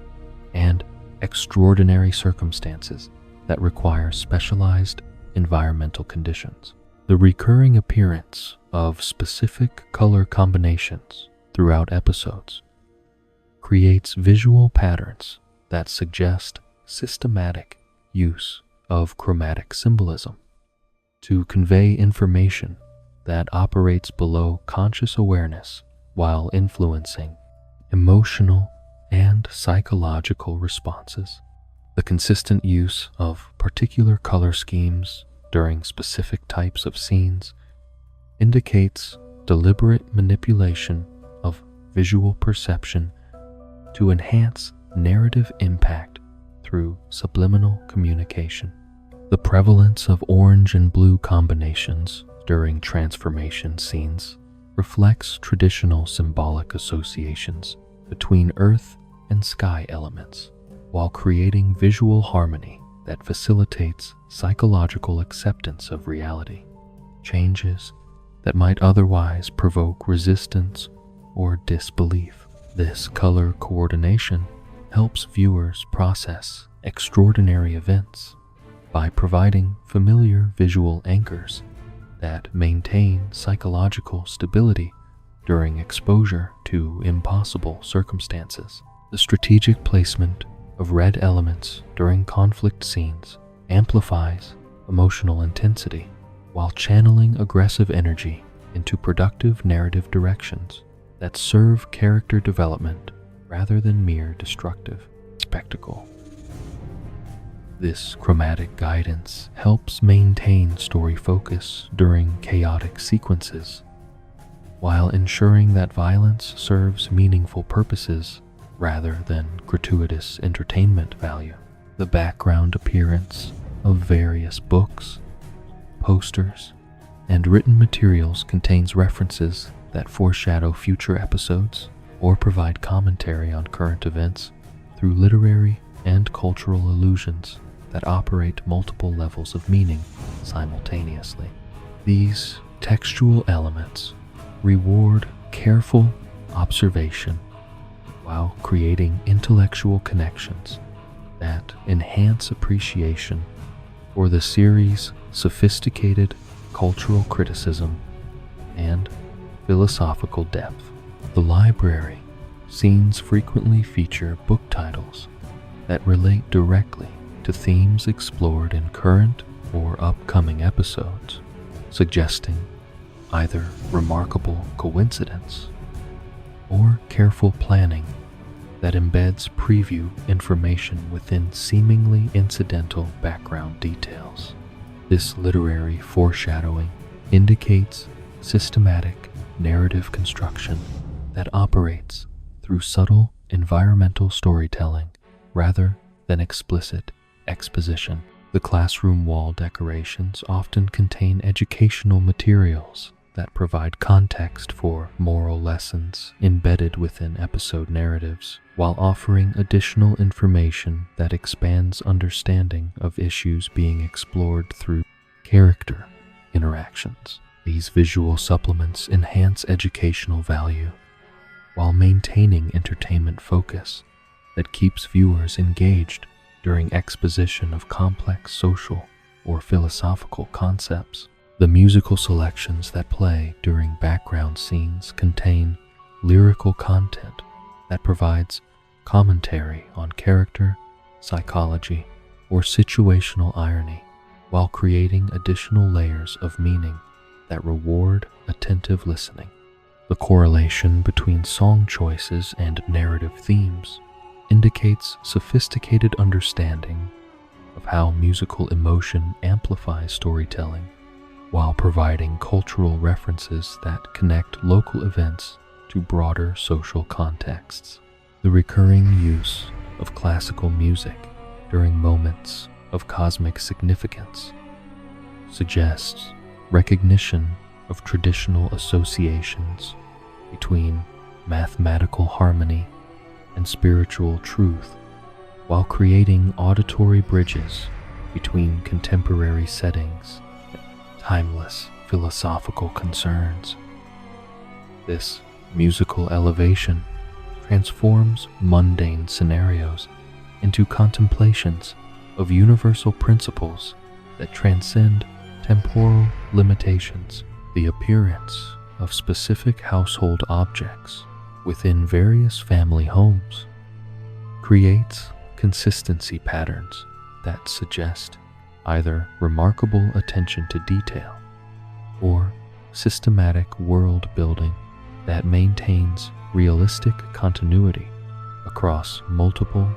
and extraordinary circumstances that require specialized environmental conditions. The recurring appearance of specific color combinations throughout episodes creates visual patterns that suggest systematic use of chromatic symbolism to convey information that operates below conscious awareness while influencing emotional and psychological responses. The consistent use of particular color schemes during specific types of scenes indicates deliberate manipulation of visual perception to enhance narrative impact through subliminal communication. The prevalence of orange and blue combinations during transformation scenes reflects traditional symbolic associations between earth and sky elements, while creating visual harmony that facilitates psychological acceptance of reality. Changes that might otherwise provoke resistance or disbelief. This color coordination helps viewers process extraordinary events by providing familiar visual anchors that maintain psychological stability during exposure to impossible circumstances. The strategic placement of red elements during conflict scenes amplifies emotional intensity while channeling aggressive energy into productive narrative directions that serve character development rather than mere destructive spectacle. This chromatic guidance helps maintain story focus during chaotic sequences, while ensuring that violence serves meaningful purposes rather than gratuitous entertainment value. The background appearance of various books, posters, and written materials contains references that foreshadow future episodes or provide commentary on current events through literary and cultural allusions that operate multiple levels of meaning simultaneously. These textual elements reward careful observation while creating intellectual connections that enhance appreciation for the series' sophisticated cultural criticism and philosophical depth. The library scenes frequently feature book titles that relate directly to themes explored in current or upcoming episodes, suggesting either remarkable coincidence or careful planning that embeds preview information within seemingly incidental background details. This literary foreshadowing indicates systematic narrative construction that operates through subtle environmental storytelling rather than explicit exposition. The classroom wall decorations often contain educational materials that provide context for moral lessons embedded within episode narratives, while offering additional information that expands understanding of issues being explored through character interactions. These visual supplements enhance educational value while maintaining entertainment focus that keeps viewers engaged during exposition of complex social or philosophical concepts. The musical selections that play during background scenes contain lyrical content that provides commentary on character, psychology, or situational irony, while creating additional layers of meaning that reward attentive listening. The correlation between song choices and narrative themes indicates sophisticated understanding of how musical emotion amplifies storytelling, while providing cultural references that connect local events to broader social contexts. The recurring use of classical music during moments of cosmic significance suggests recognition of traditional associations between mathematical harmony and spiritual truth, while creating auditory bridges between contemporary settings and timeless philosophical concerns. This musical elevation transforms mundane scenarios into contemplations of universal principles that transcend temporal limitations. The appearance of specific household objects within various family homes creates consistency patterns that suggest either remarkable attention to detail or systematic world building that maintains realistic continuity across multiple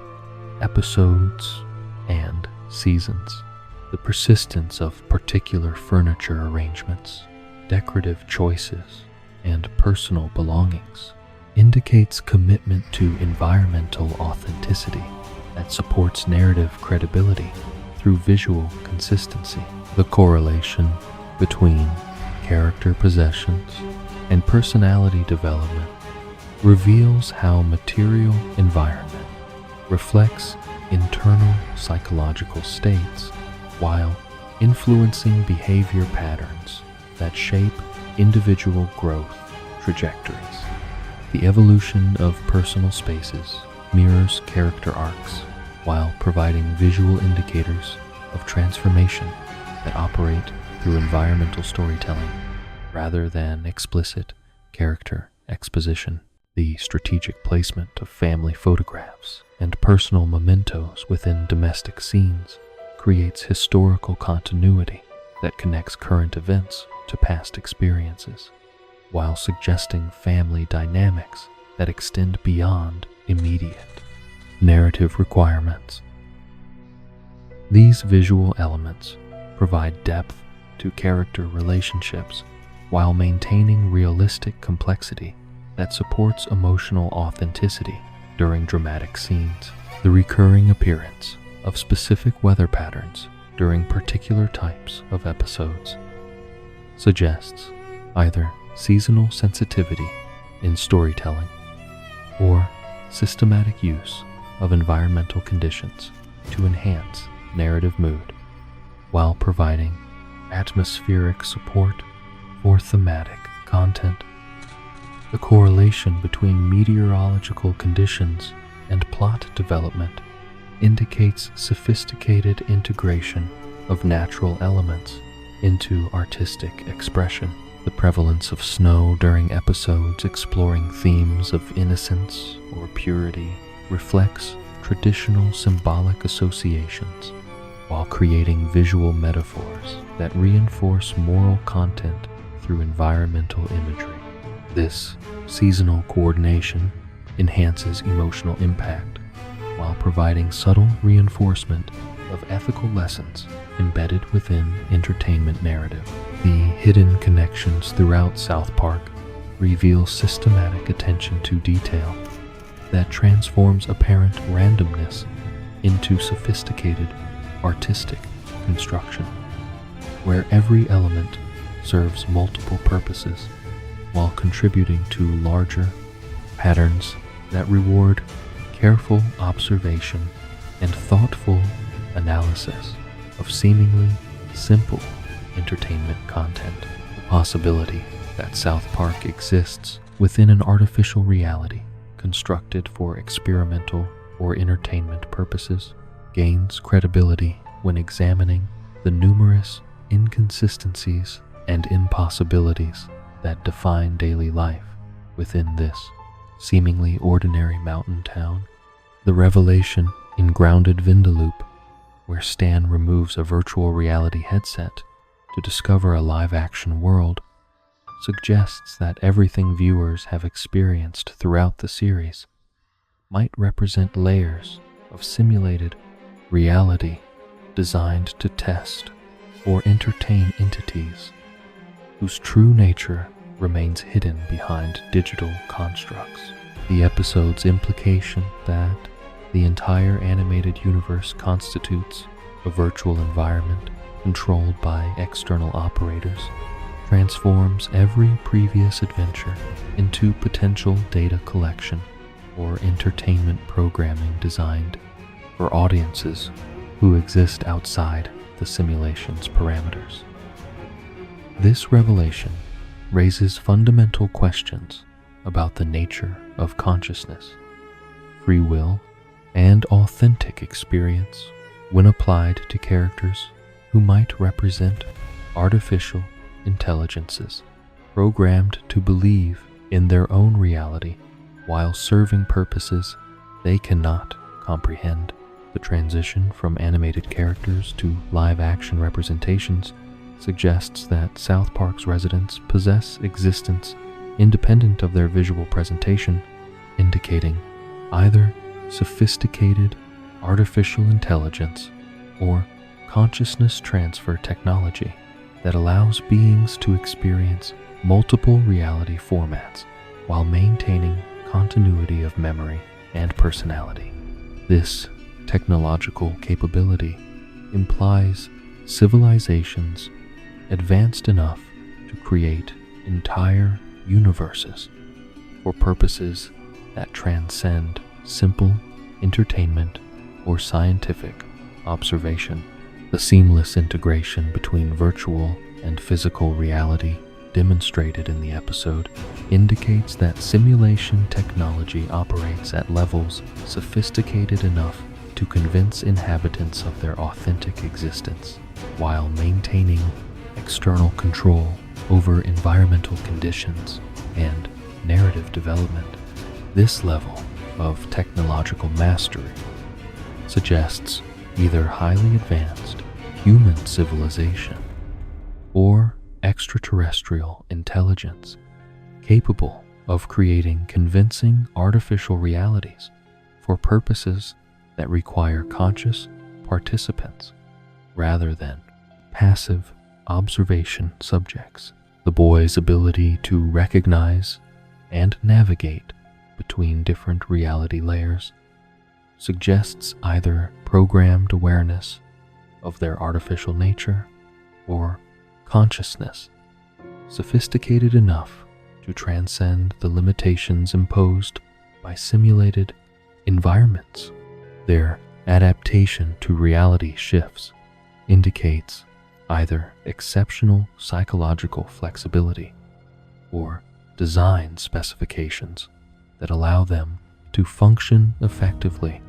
episodes and seasons. The persistence of particular furniture arrangements, decorative choices, and personal belongings indicates commitment to environmental authenticity that supports narrative credibility through visual consistency. The correlation between character possessions and personality development reveals how material environment reflects internal psychological states while influencing behavior patterns that shape individual growth trajectories. The evolution of personal spaces mirrors character arcs while providing visual indicators of transformation that operate through environmental storytelling rather than explicit character exposition. The strategic placement of family photographs and personal mementos within domestic scenes creates historical continuity that connects current events to past experiences, while suggesting family dynamics that extend beyond immediate narrative requirements. These visual elements provide depth to character relationships while maintaining realistic complexity that supports emotional authenticity during dramatic scenes. The recurring appearance of specific weather patterns during particular types of episodes suggests either seasonal sensitivity in storytelling or systematic use of environmental conditions to enhance narrative mood, while providing atmospheric support for thematic content. The correlation between meteorological conditions and plot development indicates sophisticated integration of natural elements into artistic expression. The prevalence of snow during episodes exploring themes of innocence or purity reflects traditional symbolic associations, while creating visual metaphors that reinforce moral content through environmental imagery. This seasonal coordination enhances emotional impact while providing subtle reinforcement of ethical lessons embedded within entertainment narrative. The hidden connections throughout South Park reveal systematic attention to detail that transforms apparent randomness into sophisticated artistic construction, where every element serves multiple purposes while contributing to larger patterns that reward careful observation and thoughtful analysis of seemingly simple entertainment content. The possibility that South Park exists within an artificial reality constructed for experimental or entertainment purposes gains credibility when examining the numerous inconsistencies and impossibilities that define daily life within this seemingly ordinary mountain town. The revelation in Grounded Vindaloop, where Stan removes a virtual reality headset to discover a live-action world, suggests that everything viewers have experienced throughout the series might represent layers of simulated reality designed to test or entertain entities whose true nature remains hidden behind digital constructs. The episode's implication that the entire animated universe constitutes a virtual environment controlled by external operators transforms every previous adventure into potential data collection or entertainment programming designed for audiences who exist outside the simulation's parameters. This revelation raises fundamental questions about the nature of consciousness, free will, and authentic experience when applied to characters who might represent artificial intelligences programmed to believe in their own reality while serving purposes they cannot comprehend. The transition from animated characters to live-action representations suggests that South Park's residents possess existence independent of their visual presentation, indicating either sophisticated artificial intelligence or consciousness transfer technology that allows beings to experience multiple reality formats while maintaining continuity of memory and personality. This technological capability implies civilizations advanced enough to create entire universes for purposes that transcend simple entertainment or scientific observation. The seamless integration between virtual and physical reality demonstrated in the episode indicates that simulation technology operates at levels sophisticated enough to convince inhabitants of their authentic existence while maintaining external control over environmental conditions and narrative development. This level of technological mastery suggests either highly advanced human civilization or extraterrestrial intelligence capable of creating convincing artificial realities for purposes that require conscious participants rather than passive observation subjects. The boy's ability to recognize and navigate between different reality layers suggests either programmed awareness of their artificial nature or consciousness sophisticated enough to transcend the limitations imposed by simulated environments. Their adaptation to reality shifts indicates either exceptional psychological flexibility or design specifications that allow them to function effectively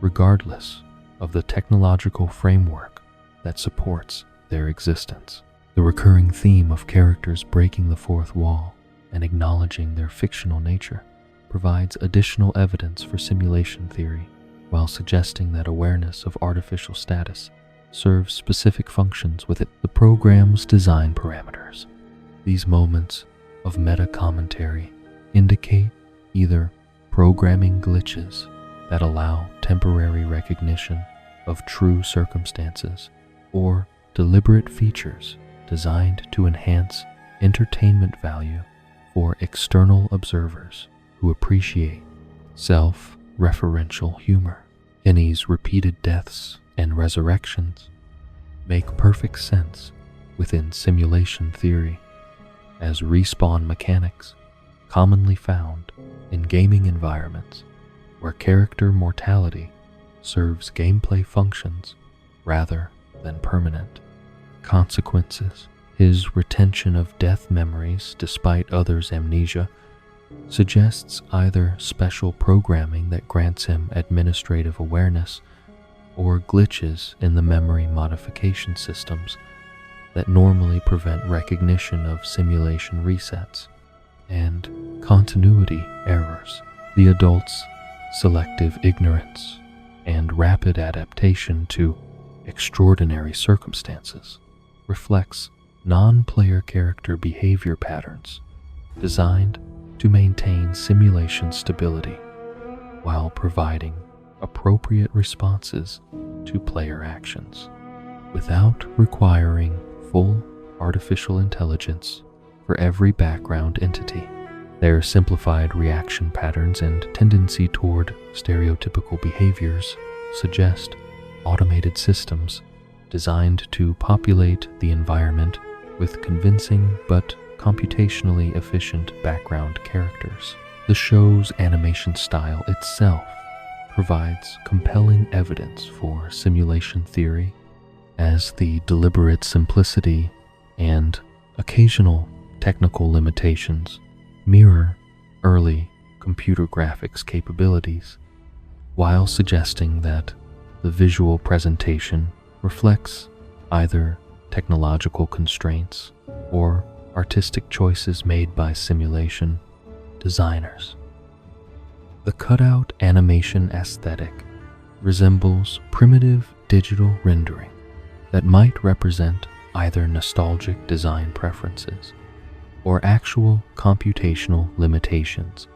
regardless of the technological framework that supports their existence. The recurring theme of characters breaking the fourth wall and acknowledging their fictional nature provides additional evidence for simulation theory, while suggesting that awareness of artificial status serves specific functions within the program's design parameters. These moments of meta-commentary indicate either programming glitches that allow temporary recognition of true circumstances or deliberate features designed to enhance entertainment value for external observers who appreciate self-referential humor. Kenny's repeated deaths and resurrections make perfect sense within simulation theory as respawn mechanics commonly found in gaming environments where character mortality serves gameplay functions rather than permanent consequences. His retention of death memories despite others' amnesia suggests either special programming that grants him administrative awareness or glitches in the memory modification systems that normally prevent recognition of simulation resets, and continuity errors. The adult's selective ignorance and rapid adaptation to extraordinary circumstances reflects non-player character behavior patterns designed to maintain simulation stability while providing appropriate responses to player actions without requiring full artificial intelligence for every background entity. Their simplified reaction patterns and tendency toward stereotypical behaviors suggest automated systems designed to populate the environment with convincing but computationally efficient background characters. The show's animation style itself provides compelling evidence for simulation theory, as the deliberate simplicity and occasional technical limitations mirror early computer graphics capabilities, while suggesting that the visual presentation reflects either technological constraints or artistic choices made by simulation designers. The cutout animation aesthetic resembles primitive digital rendering that might represent either nostalgic design preferences or actual computational limitations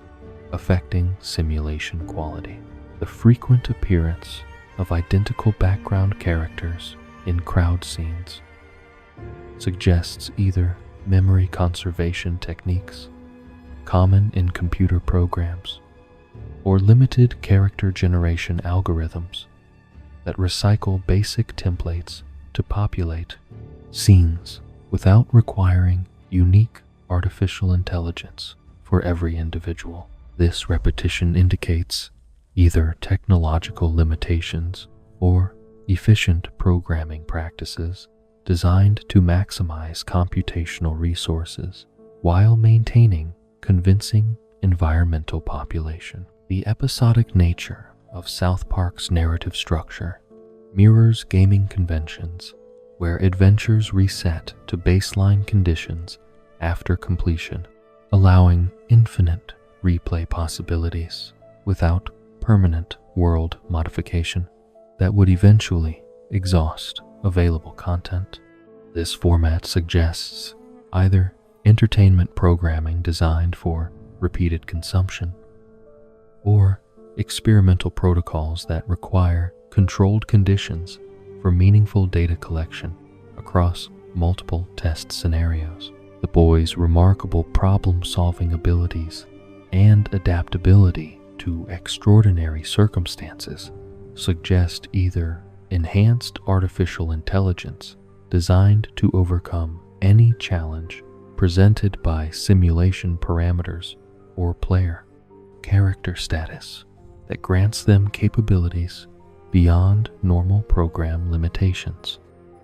affecting simulation quality. The frequent appearance of identical background characters in crowd scenes suggests either memory conservation techniques common in computer programs or limited character generation algorithms that recycle basic templates to populate scenes without requiring unique artificial intelligence for every individual. This repetition indicates either technological limitations or efficient programming practices designed to maximize computational resources while maintaining convincing environmental population. The episodic nature of South Park's narrative structure mirrors gaming conventions where adventures reset to baseline conditions after completion, allowing infinite replay possibilities without permanent world modification that would eventually exhaust available content. This format suggests either entertainment programming designed for repeated consumption or experimental protocols that require controlled conditions for meaningful data collection across multiple test scenarios. The boys' remarkable problem-solving abilities and adaptability to extraordinary circumstances suggest either enhanced artificial intelligence designed to overcome any challenge presented by simulation parameters or player character status that grants them capabilities beyond normal program limitations.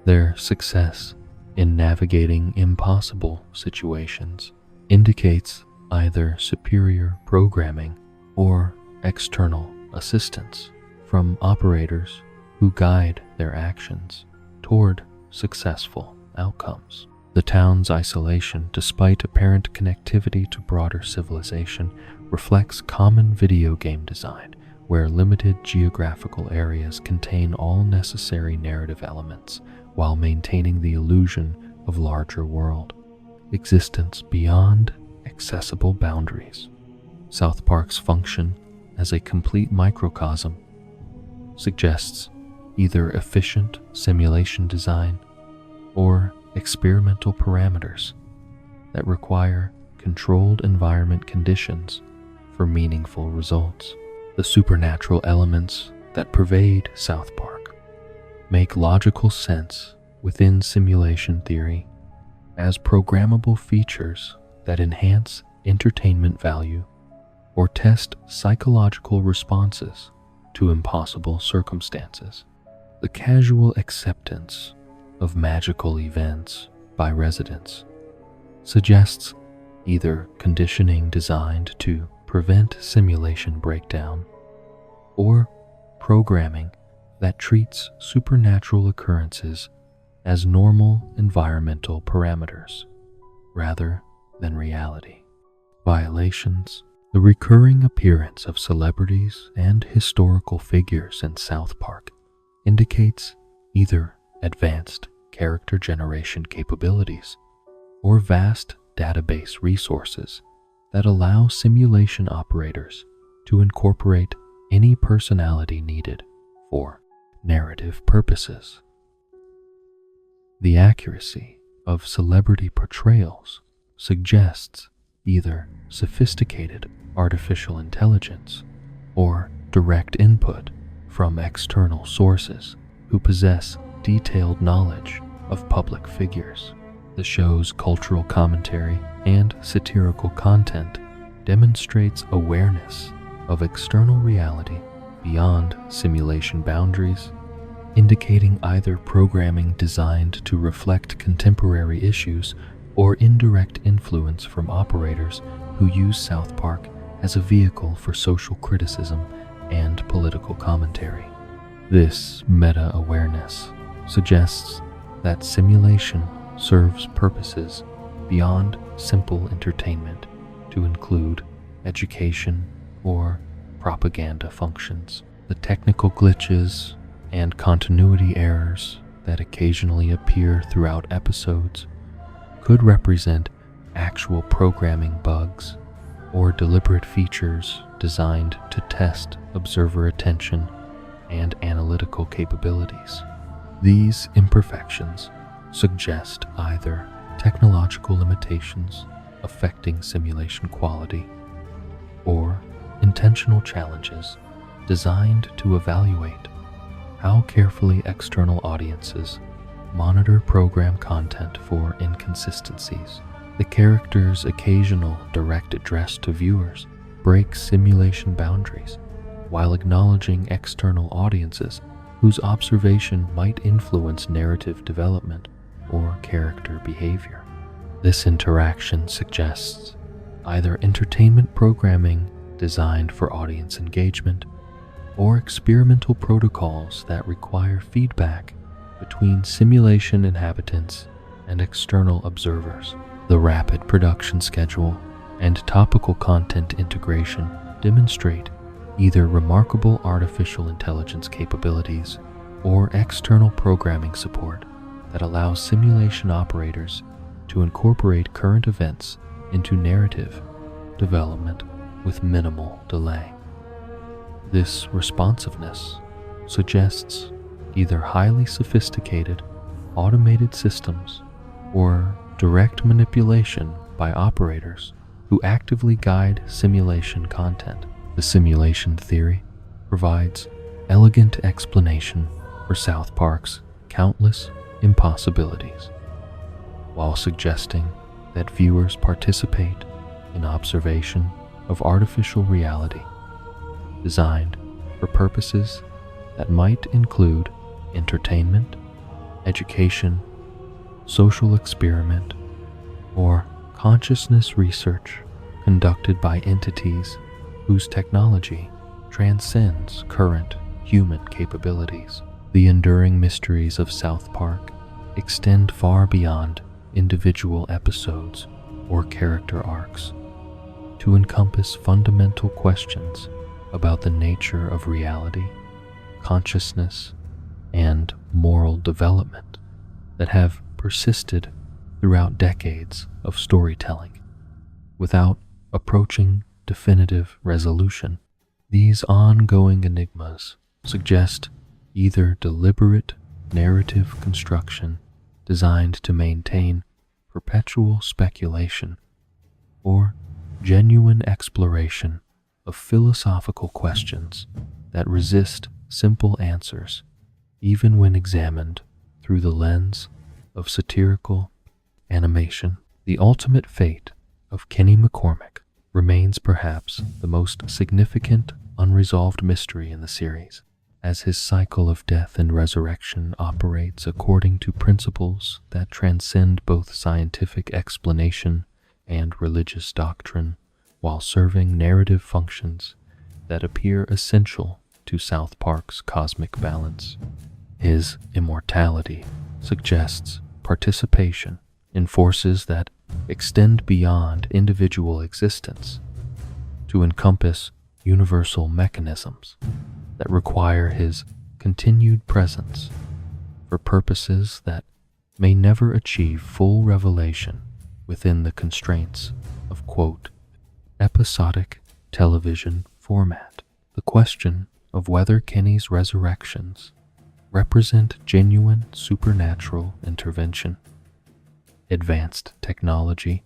Their success in navigating impossible situations indicates either superior programming or external assistance from operators who guide their actions toward successful outcomes. The town's isolation, despite apparent connectivity to broader civilization, reflects common video game design, where limited geographical areas contain all necessary narrative elements while maintaining the illusion of larger world existence beyond accessible boundaries. South Park's function as a complete microcosm suggests either efficient simulation design or experimental parameters that require controlled environment conditions for meaningful results. The supernatural elements that pervade South Park make logical sense within simulation theory as programmable features that enhance entertainment value or test psychological responses to impossible circumstances. The casual acceptance of magical events by residents suggests either conditioning designed to prevent simulation breakdown, or programming that treats supernatural occurrences as normal environmental parameters rather than reality. Violations. The recurring appearance of celebrities and historical figures in South Park indicates either advanced character generation capabilities or vast database resources that allow simulation operators to incorporate any personality needed for narrative purposes. The accuracy of celebrity portrayals suggests either sophisticated artificial intelligence or direct input from external sources who possess detailed knowledge of public figures. The show's cultural commentary and satirical content demonstrates awareness of external reality beyond simulation boundaries, indicating either programming designed to reflect contemporary issues or indirect influence from operators who use South Park as a vehicle for social criticism and political commentary. This meta-awareness suggests that simulation serves purposes beyond simple entertainment to include education or propaganda functions. The technical glitches and continuity errors that occasionally appear throughout episodes could represent actual programming bugs or deliberate features designed to test observer attention and analytical capabilities. These imperfections suggest either technological limitations affecting simulation quality or intentional challenges designed to evaluate how carefully external audiences monitor program content for inconsistencies. The character's occasional direct address to viewers breaks simulation boundaries while acknowledging external audiences whose observation might influence narrative development or character behavior. This interaction suggests either entertainment programming designed for audience engagement or experimental protocols that require feedback between simulation inhabitants and external observers. The rapid production schedule and topical content integration demonstrate either remarkable artificial intelligence capabilities or external programming support that allows simulation operators to incorporate current events into narrative development with minimal delay. This responsiveness suggests either highly sophisticated automated systems or direct manipulation by operators who actively guide simulation content. The simulation theory provides elegant explanation for South Park's countless impossibilities, while suggesting that viewers participate in observation of artificial reality designed for purposes that might include entertainment, education, social experiment, or consciousness research conducted by entities whose technology transcends current human capabilities. The enduring mysteries of South Park extend far beyond individual episodes or character arcs to encompass fundamental questions about the nature of reality, consciousness, and moral development that have persisted throughout decades of storytelling without approaching definitive resolution. These ongoing enigmas suggest either deliberate narrative construction designed to maintain perpetual speculation or genuine exploration of philosophical questions that resist simple answers even when examined through the lens of satirical animation. The ultimate fate of Kenny McCormick remains perhaps the most significant unresolved mystery in the series, as his cycle of death and resurrection operates according to principles that transcend both scientific explanation and religious doctrine while serving narrative functions that appear essential to South Park's cosmic balance. His immortality suggests participation in forces that extend beyond individual existence to encompass universal mechanisms that require his continued presence for purposes that may never achieve full revelation within the constraints of, quote, episodic television format. The question of whether Kenny's resurrections represent genuine supernatural intervention, advanced technology,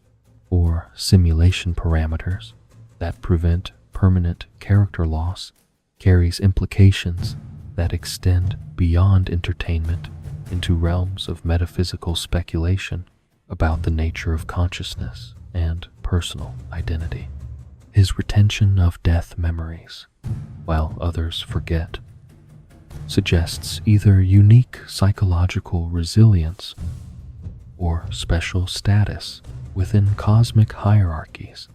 or simulation parameters that prevent permanent character loss carries implications that extend beyond entertainment into realms of metaphysical speculation about the nature of consciousness and personal identity. His retention of death memories, while others forget, suggests either unique psychological resilience or special status within cosmic hierarchies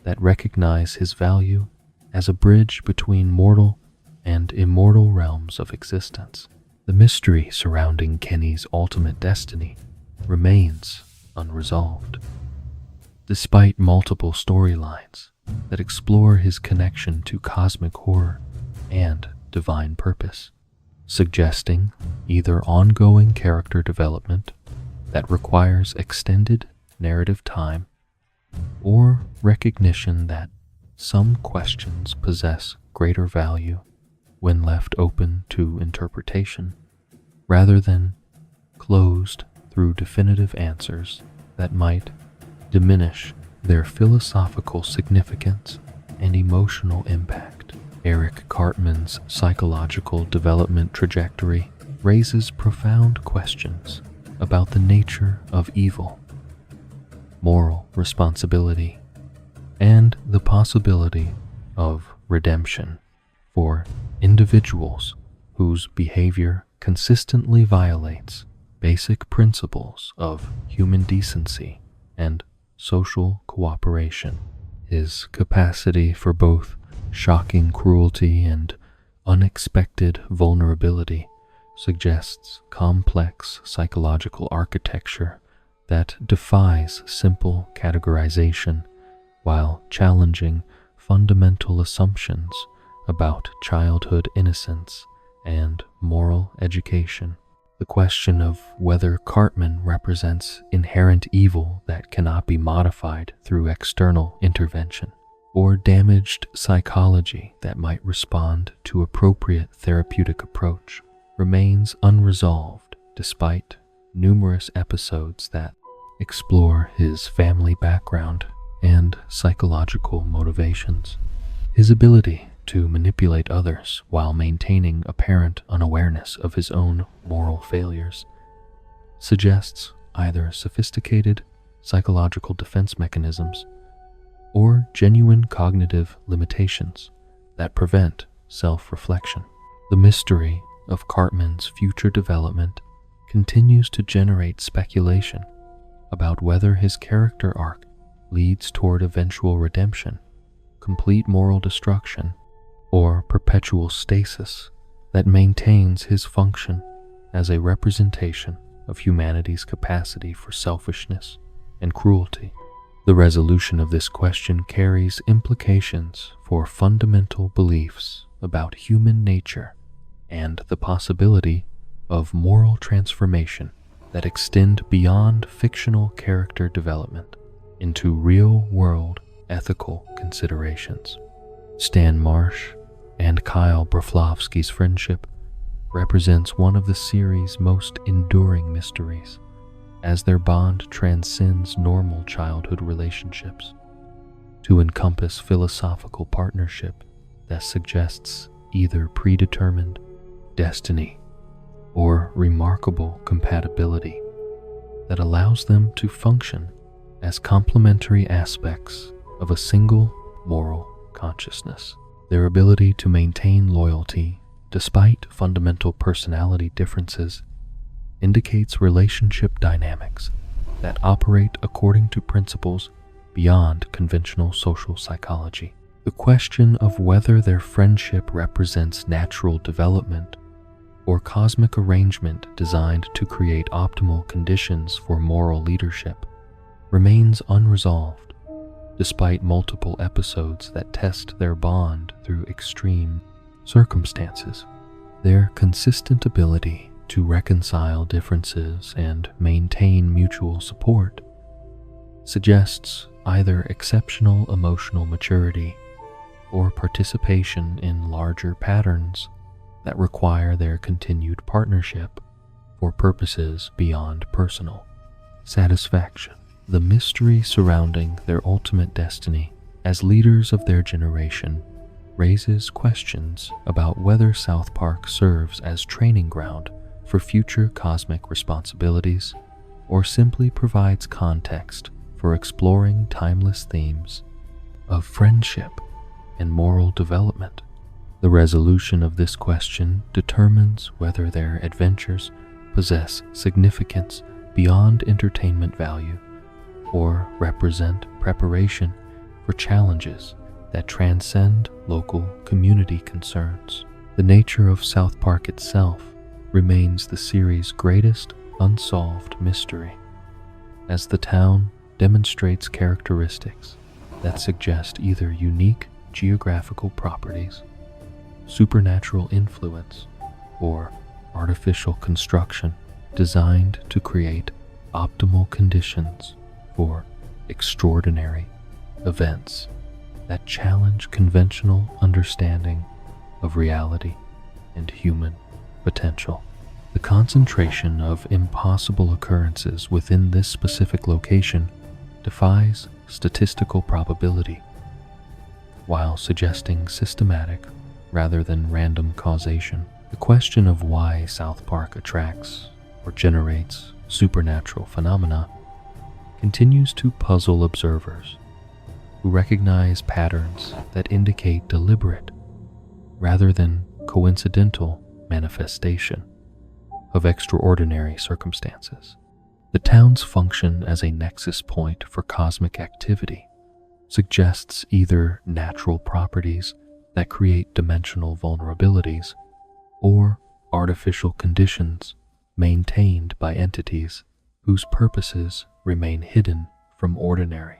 that recognize his value as a bridge between mortal and immortal realms of existence. The mystery surrounding Kenny's ultimate destiny remains unresolved, despite multiple storylines that explore his connection to cosmic horror and divine purpose, suggesting either ongoing character development that requires extended narrative time or recognition that some questions possess greater value when left open to interpretation, rather than closed through definitive answers that might diminish their philosophical significance and emotional impact. Eric Cartman's psychological development trajectory raises profound questions about the nature of evil, moral responsibility, and the possibility of redemption for individuals whose behavior consistently violates basic principles of human decency and social cooperation. His capacity for both shocking cruelty and unexpected vulnerability suggests complex psychological architecture that defies simple categorization while challenging fundamental assumptions about childhood innocence and moral education. The question of whether Cartman represents inherent evil that cannot be modified through external intervention, or damaged psychology that might respond to appropriate therapeutic approach, remains unresolved despite numerous episodes that explore his family background and psychological motivations. His ability to manipulate others while maintaining apparent unawareness of his own moral failures suggests either sophisticated psychological defense mechanisms or genuine cognitive limitations that prevent self-reflection. The mystery of Cartman's future development continues to generate speculation about whether his character arc leads toward eventual redemption, complete moral destruction, or perpetual stasis that maintains his function as a representation of humanity's capacity for selfishness and cruelty. The resolution of this question carries implications for fundamental beliefs about human nature and the possibility of moral transformation that extend beyond fictional character development into real-world ethical considerations. Stan Marsh and Kyle Broflovsky's friendship represents one of the series' most enduring mysteries, as their bond transcends normal childhood relationships to encompass philosophical partnership that suggests either predetermined destiny or remarkable compatibility that allows them to function as complementary aspects of a single moral consciousness. Their ability to maintain loyalty despite fundamental personality differences indicates relationship dynamics that operate according to principles beyond conventional social psychology. The question of whether their friendship represents natural development or cosmic arrangement designed to create optimal conditions for moral leadership remains unresolved, despite multiple episodes that test their bond through extreme circumstances. Their consistent ability to reconcile differences and maintain mutual support suggests either exceptional emotional maturity or participation in larger patterns that require their continued partnership for purposes beyond personal satisfaction. The mystery surrounding their ultimate destiny as leaders of their generation raises questions about whether South Park serves as training ground for future cosmic responsibilities or simply provides context for exploring timeless themes of friendship and moral development. The resolution of this question determines whether their adventures possess significance beyond entertainment value or represent preparation for challenges that transcend local community concerns. The nature of South Park itself remains the series' greatest unsolved mystery, as the town demonstrates characteristics that suggest either unique geographical properties, supernatural influence, or artificial construction designed to create optimal conditions for extraordinary events that challenge conventional understanding of reality and human potential. The concentration of impossible occurrences within this specific location defies statistical probability, while suggesting systematic rather than random causation. The question of why South Park attracts or generates supernatural phenomena continues to puzzle observers who recognize patterns that indicate deliberate rather than coincidental manifestation of extraordinary circumstances. The town's function as a nexus point for cosmic activity suggests either natural properties that create dimensional vulnerabilities or artificial conditions maintained by entities whose purposes remain hidden from ordinary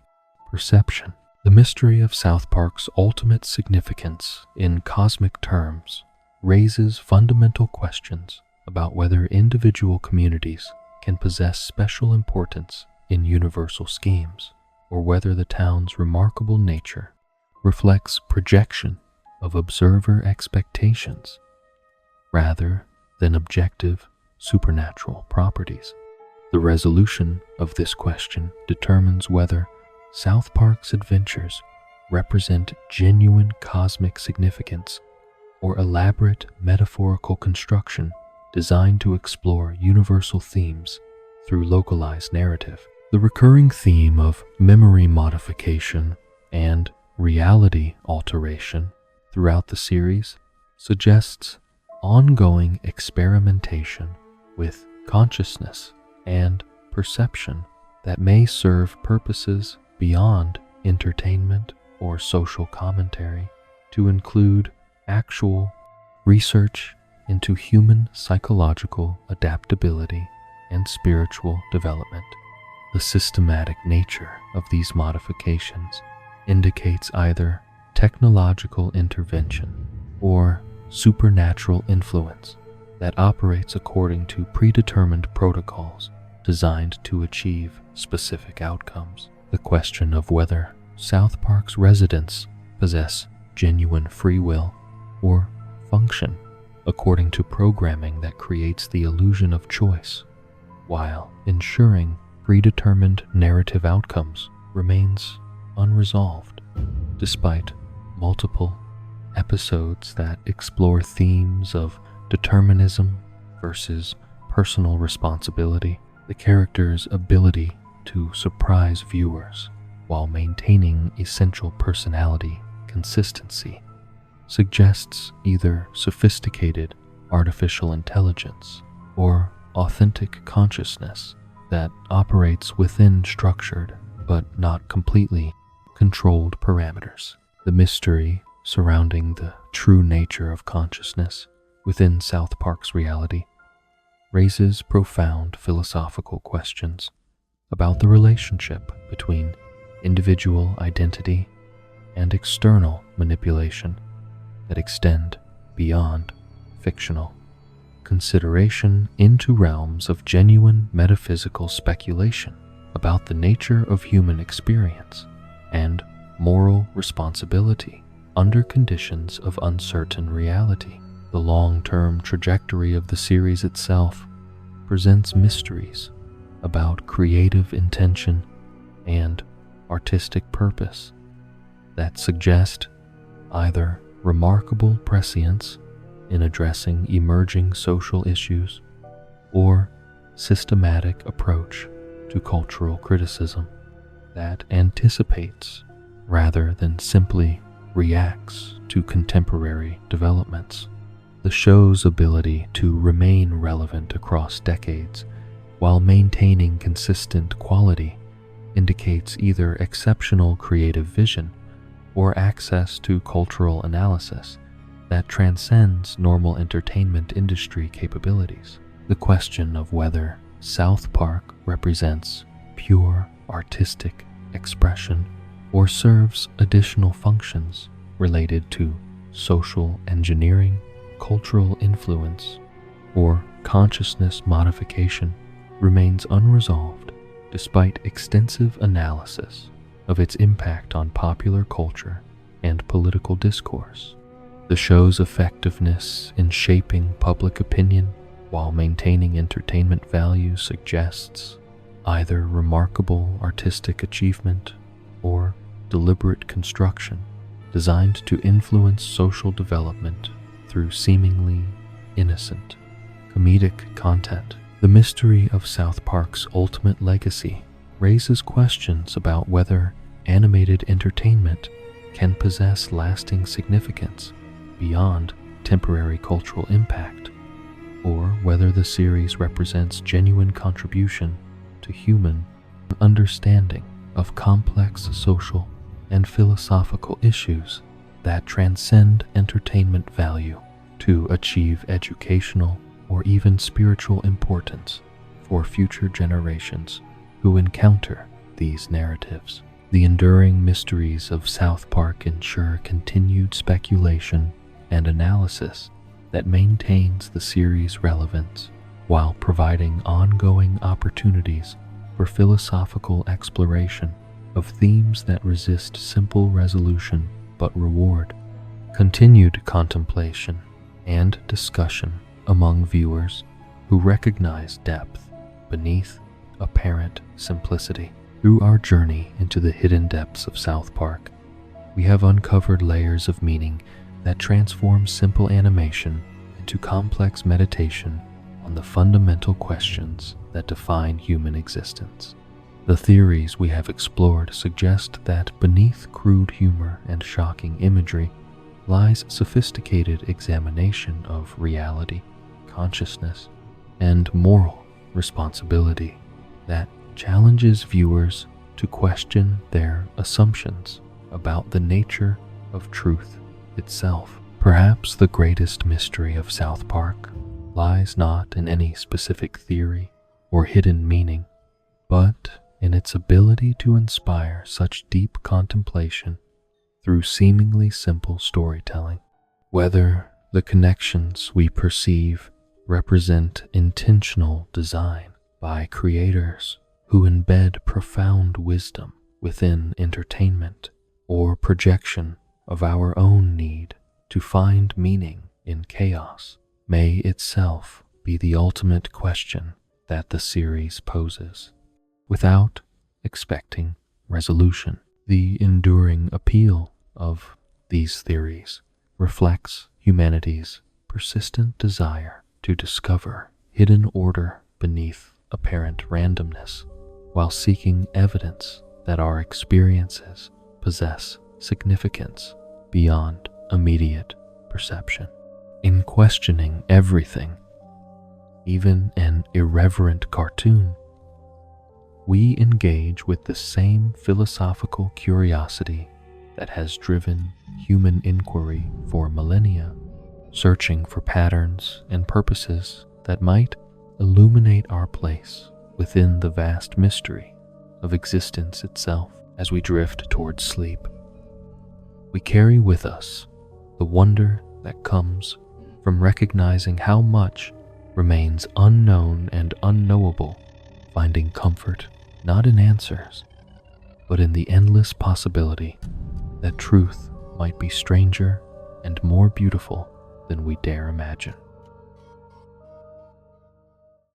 perception. The mystery of South Park's ultimate significance in cosmic terms raises fundamental questions about whether individual communities can possess special importance in universal schemes, or whether the town's remarkable nature reflects projection of observer expectations rather than objective supernatural properties. The resolution of this question determines whether South Park's adventures represent genuine cosmic significance or elaborate metaphorical construction designed to explore universal themes through localized narrative. The recurring theme of memory modification and reality alteration throughout the series suggests ongoing experimentation with consciousness and perception that may serve purposes beyond entertainment or social commentary, to include actual research into human psychological adaptability and spiritual development. The systematic nature of these modifications indicates either technological intervention or supernatural influence that operates according to predetermined protocols designed to achieve specific outcomes. The question of whether South Park's residents possess genuine free will or function according to programming that creates the illusion of choice while ensuring predetermined narrative outcomes remains unresolved. Despite multiple episodes that explore themes of determinism versus personal responsibility, the character's ability to surprise viewers while maintaining essential personality consistency suggests either sophisticated artificial intelligence or authentic consciousness that operates within structured but not completely, controlled parameters. The mystery surrounding the true nature of consciousness within South Park's reality raises profound philosophical questions about the relationship between individual identity and external manipulation that extend beyond fictional consideration into realms of genuine metaphysical speculation about the nature of human experience and moral responsibility under conditions of uncertain reality. The long-term trajectory of the series itself presents mysteries about creative intention and artistic purpose that suggest either remarkable prescience in addressing emerging social issues or systematic approach to cultural criticism that anticipates rather than simply reacts to contemporary developments. The show's ability to remain relevant across decades while maintaining consistent quality indicates either exceptional creative vision or access to cultural analysis that transcends normal entertainment industry capabilities. The question of whether South Park represents pure artistic expression or serves additional functions related to social engineering, cultural influence, or consciousness modification remains unresolved despite extensive analysis of its impact on popular culture and political discourse. The show's effectiveness in shaping public opinion while maintaining entertainment value suggests either remarkable artistic achievement or deliberate construction designed to influence social development through seemingly innocent comedic content. The mystery of South Park's ultimate legacy raises questions about whether animated entertainment can possess lasting significance beyond temporary cultural impact, or whether the series represents genuine contribution to human understanding of complex social and philosophical issues that transcend entertainment value to achieve educational or even spiritual importance for future generations who encounter these narratives. The enduring mysteries of South Park ensure continued speculation and analysis that maintains the series' relevance while providing ongoing opportunities for philosophical exploration of themes that resist simple resolution but reward continued contemplation and discussion among viewers who recognize depth beneath apparent simplicity. Through our journey into the hidden depths of South Park, we have uncovered layers of meaning that transform simple animation into complex meditation on the fundamental questions that define human existence. The theories we have explored suggest that beneath crude humor and shocking imagery lies sophisticated examination of reality, consciousness, and moral responsibility that challenges viewers to question their assumptions about the nature of truth itself. Perhaps the greatest mystery of South Park lies not in any specific theory or hidden meaning, but in its ability to inspire such deep contemplation through seemingly simple storytelling. Whether the connections we perceive represent intentional design by creators who embed profound wisdom within entertainment, or projection of our own need to find meaning in chaos, may itself be the ultimate question that the series poses. Without expecting resolution, the enduring appeal of these theories reflects humanity's persistent desire to discover hidden order beneath apparent randomness, while seeking evidence that our experiences possess significance beyond immediate perception. In questioning everything, even an irreverent cartoon, we engage with the same philosophical curiosity that has driven human inquiry for millennia, searching for patterns and purposes that might illuminate our place within the vast mystery of existence itself. As we drift towards sleep, we carry with us the wonder that comes from recognizing how much remains unknown and unknowable, finding comfort not in answers, but in the endless possibility that truth might be stranger and more beautiful than we dare imagine.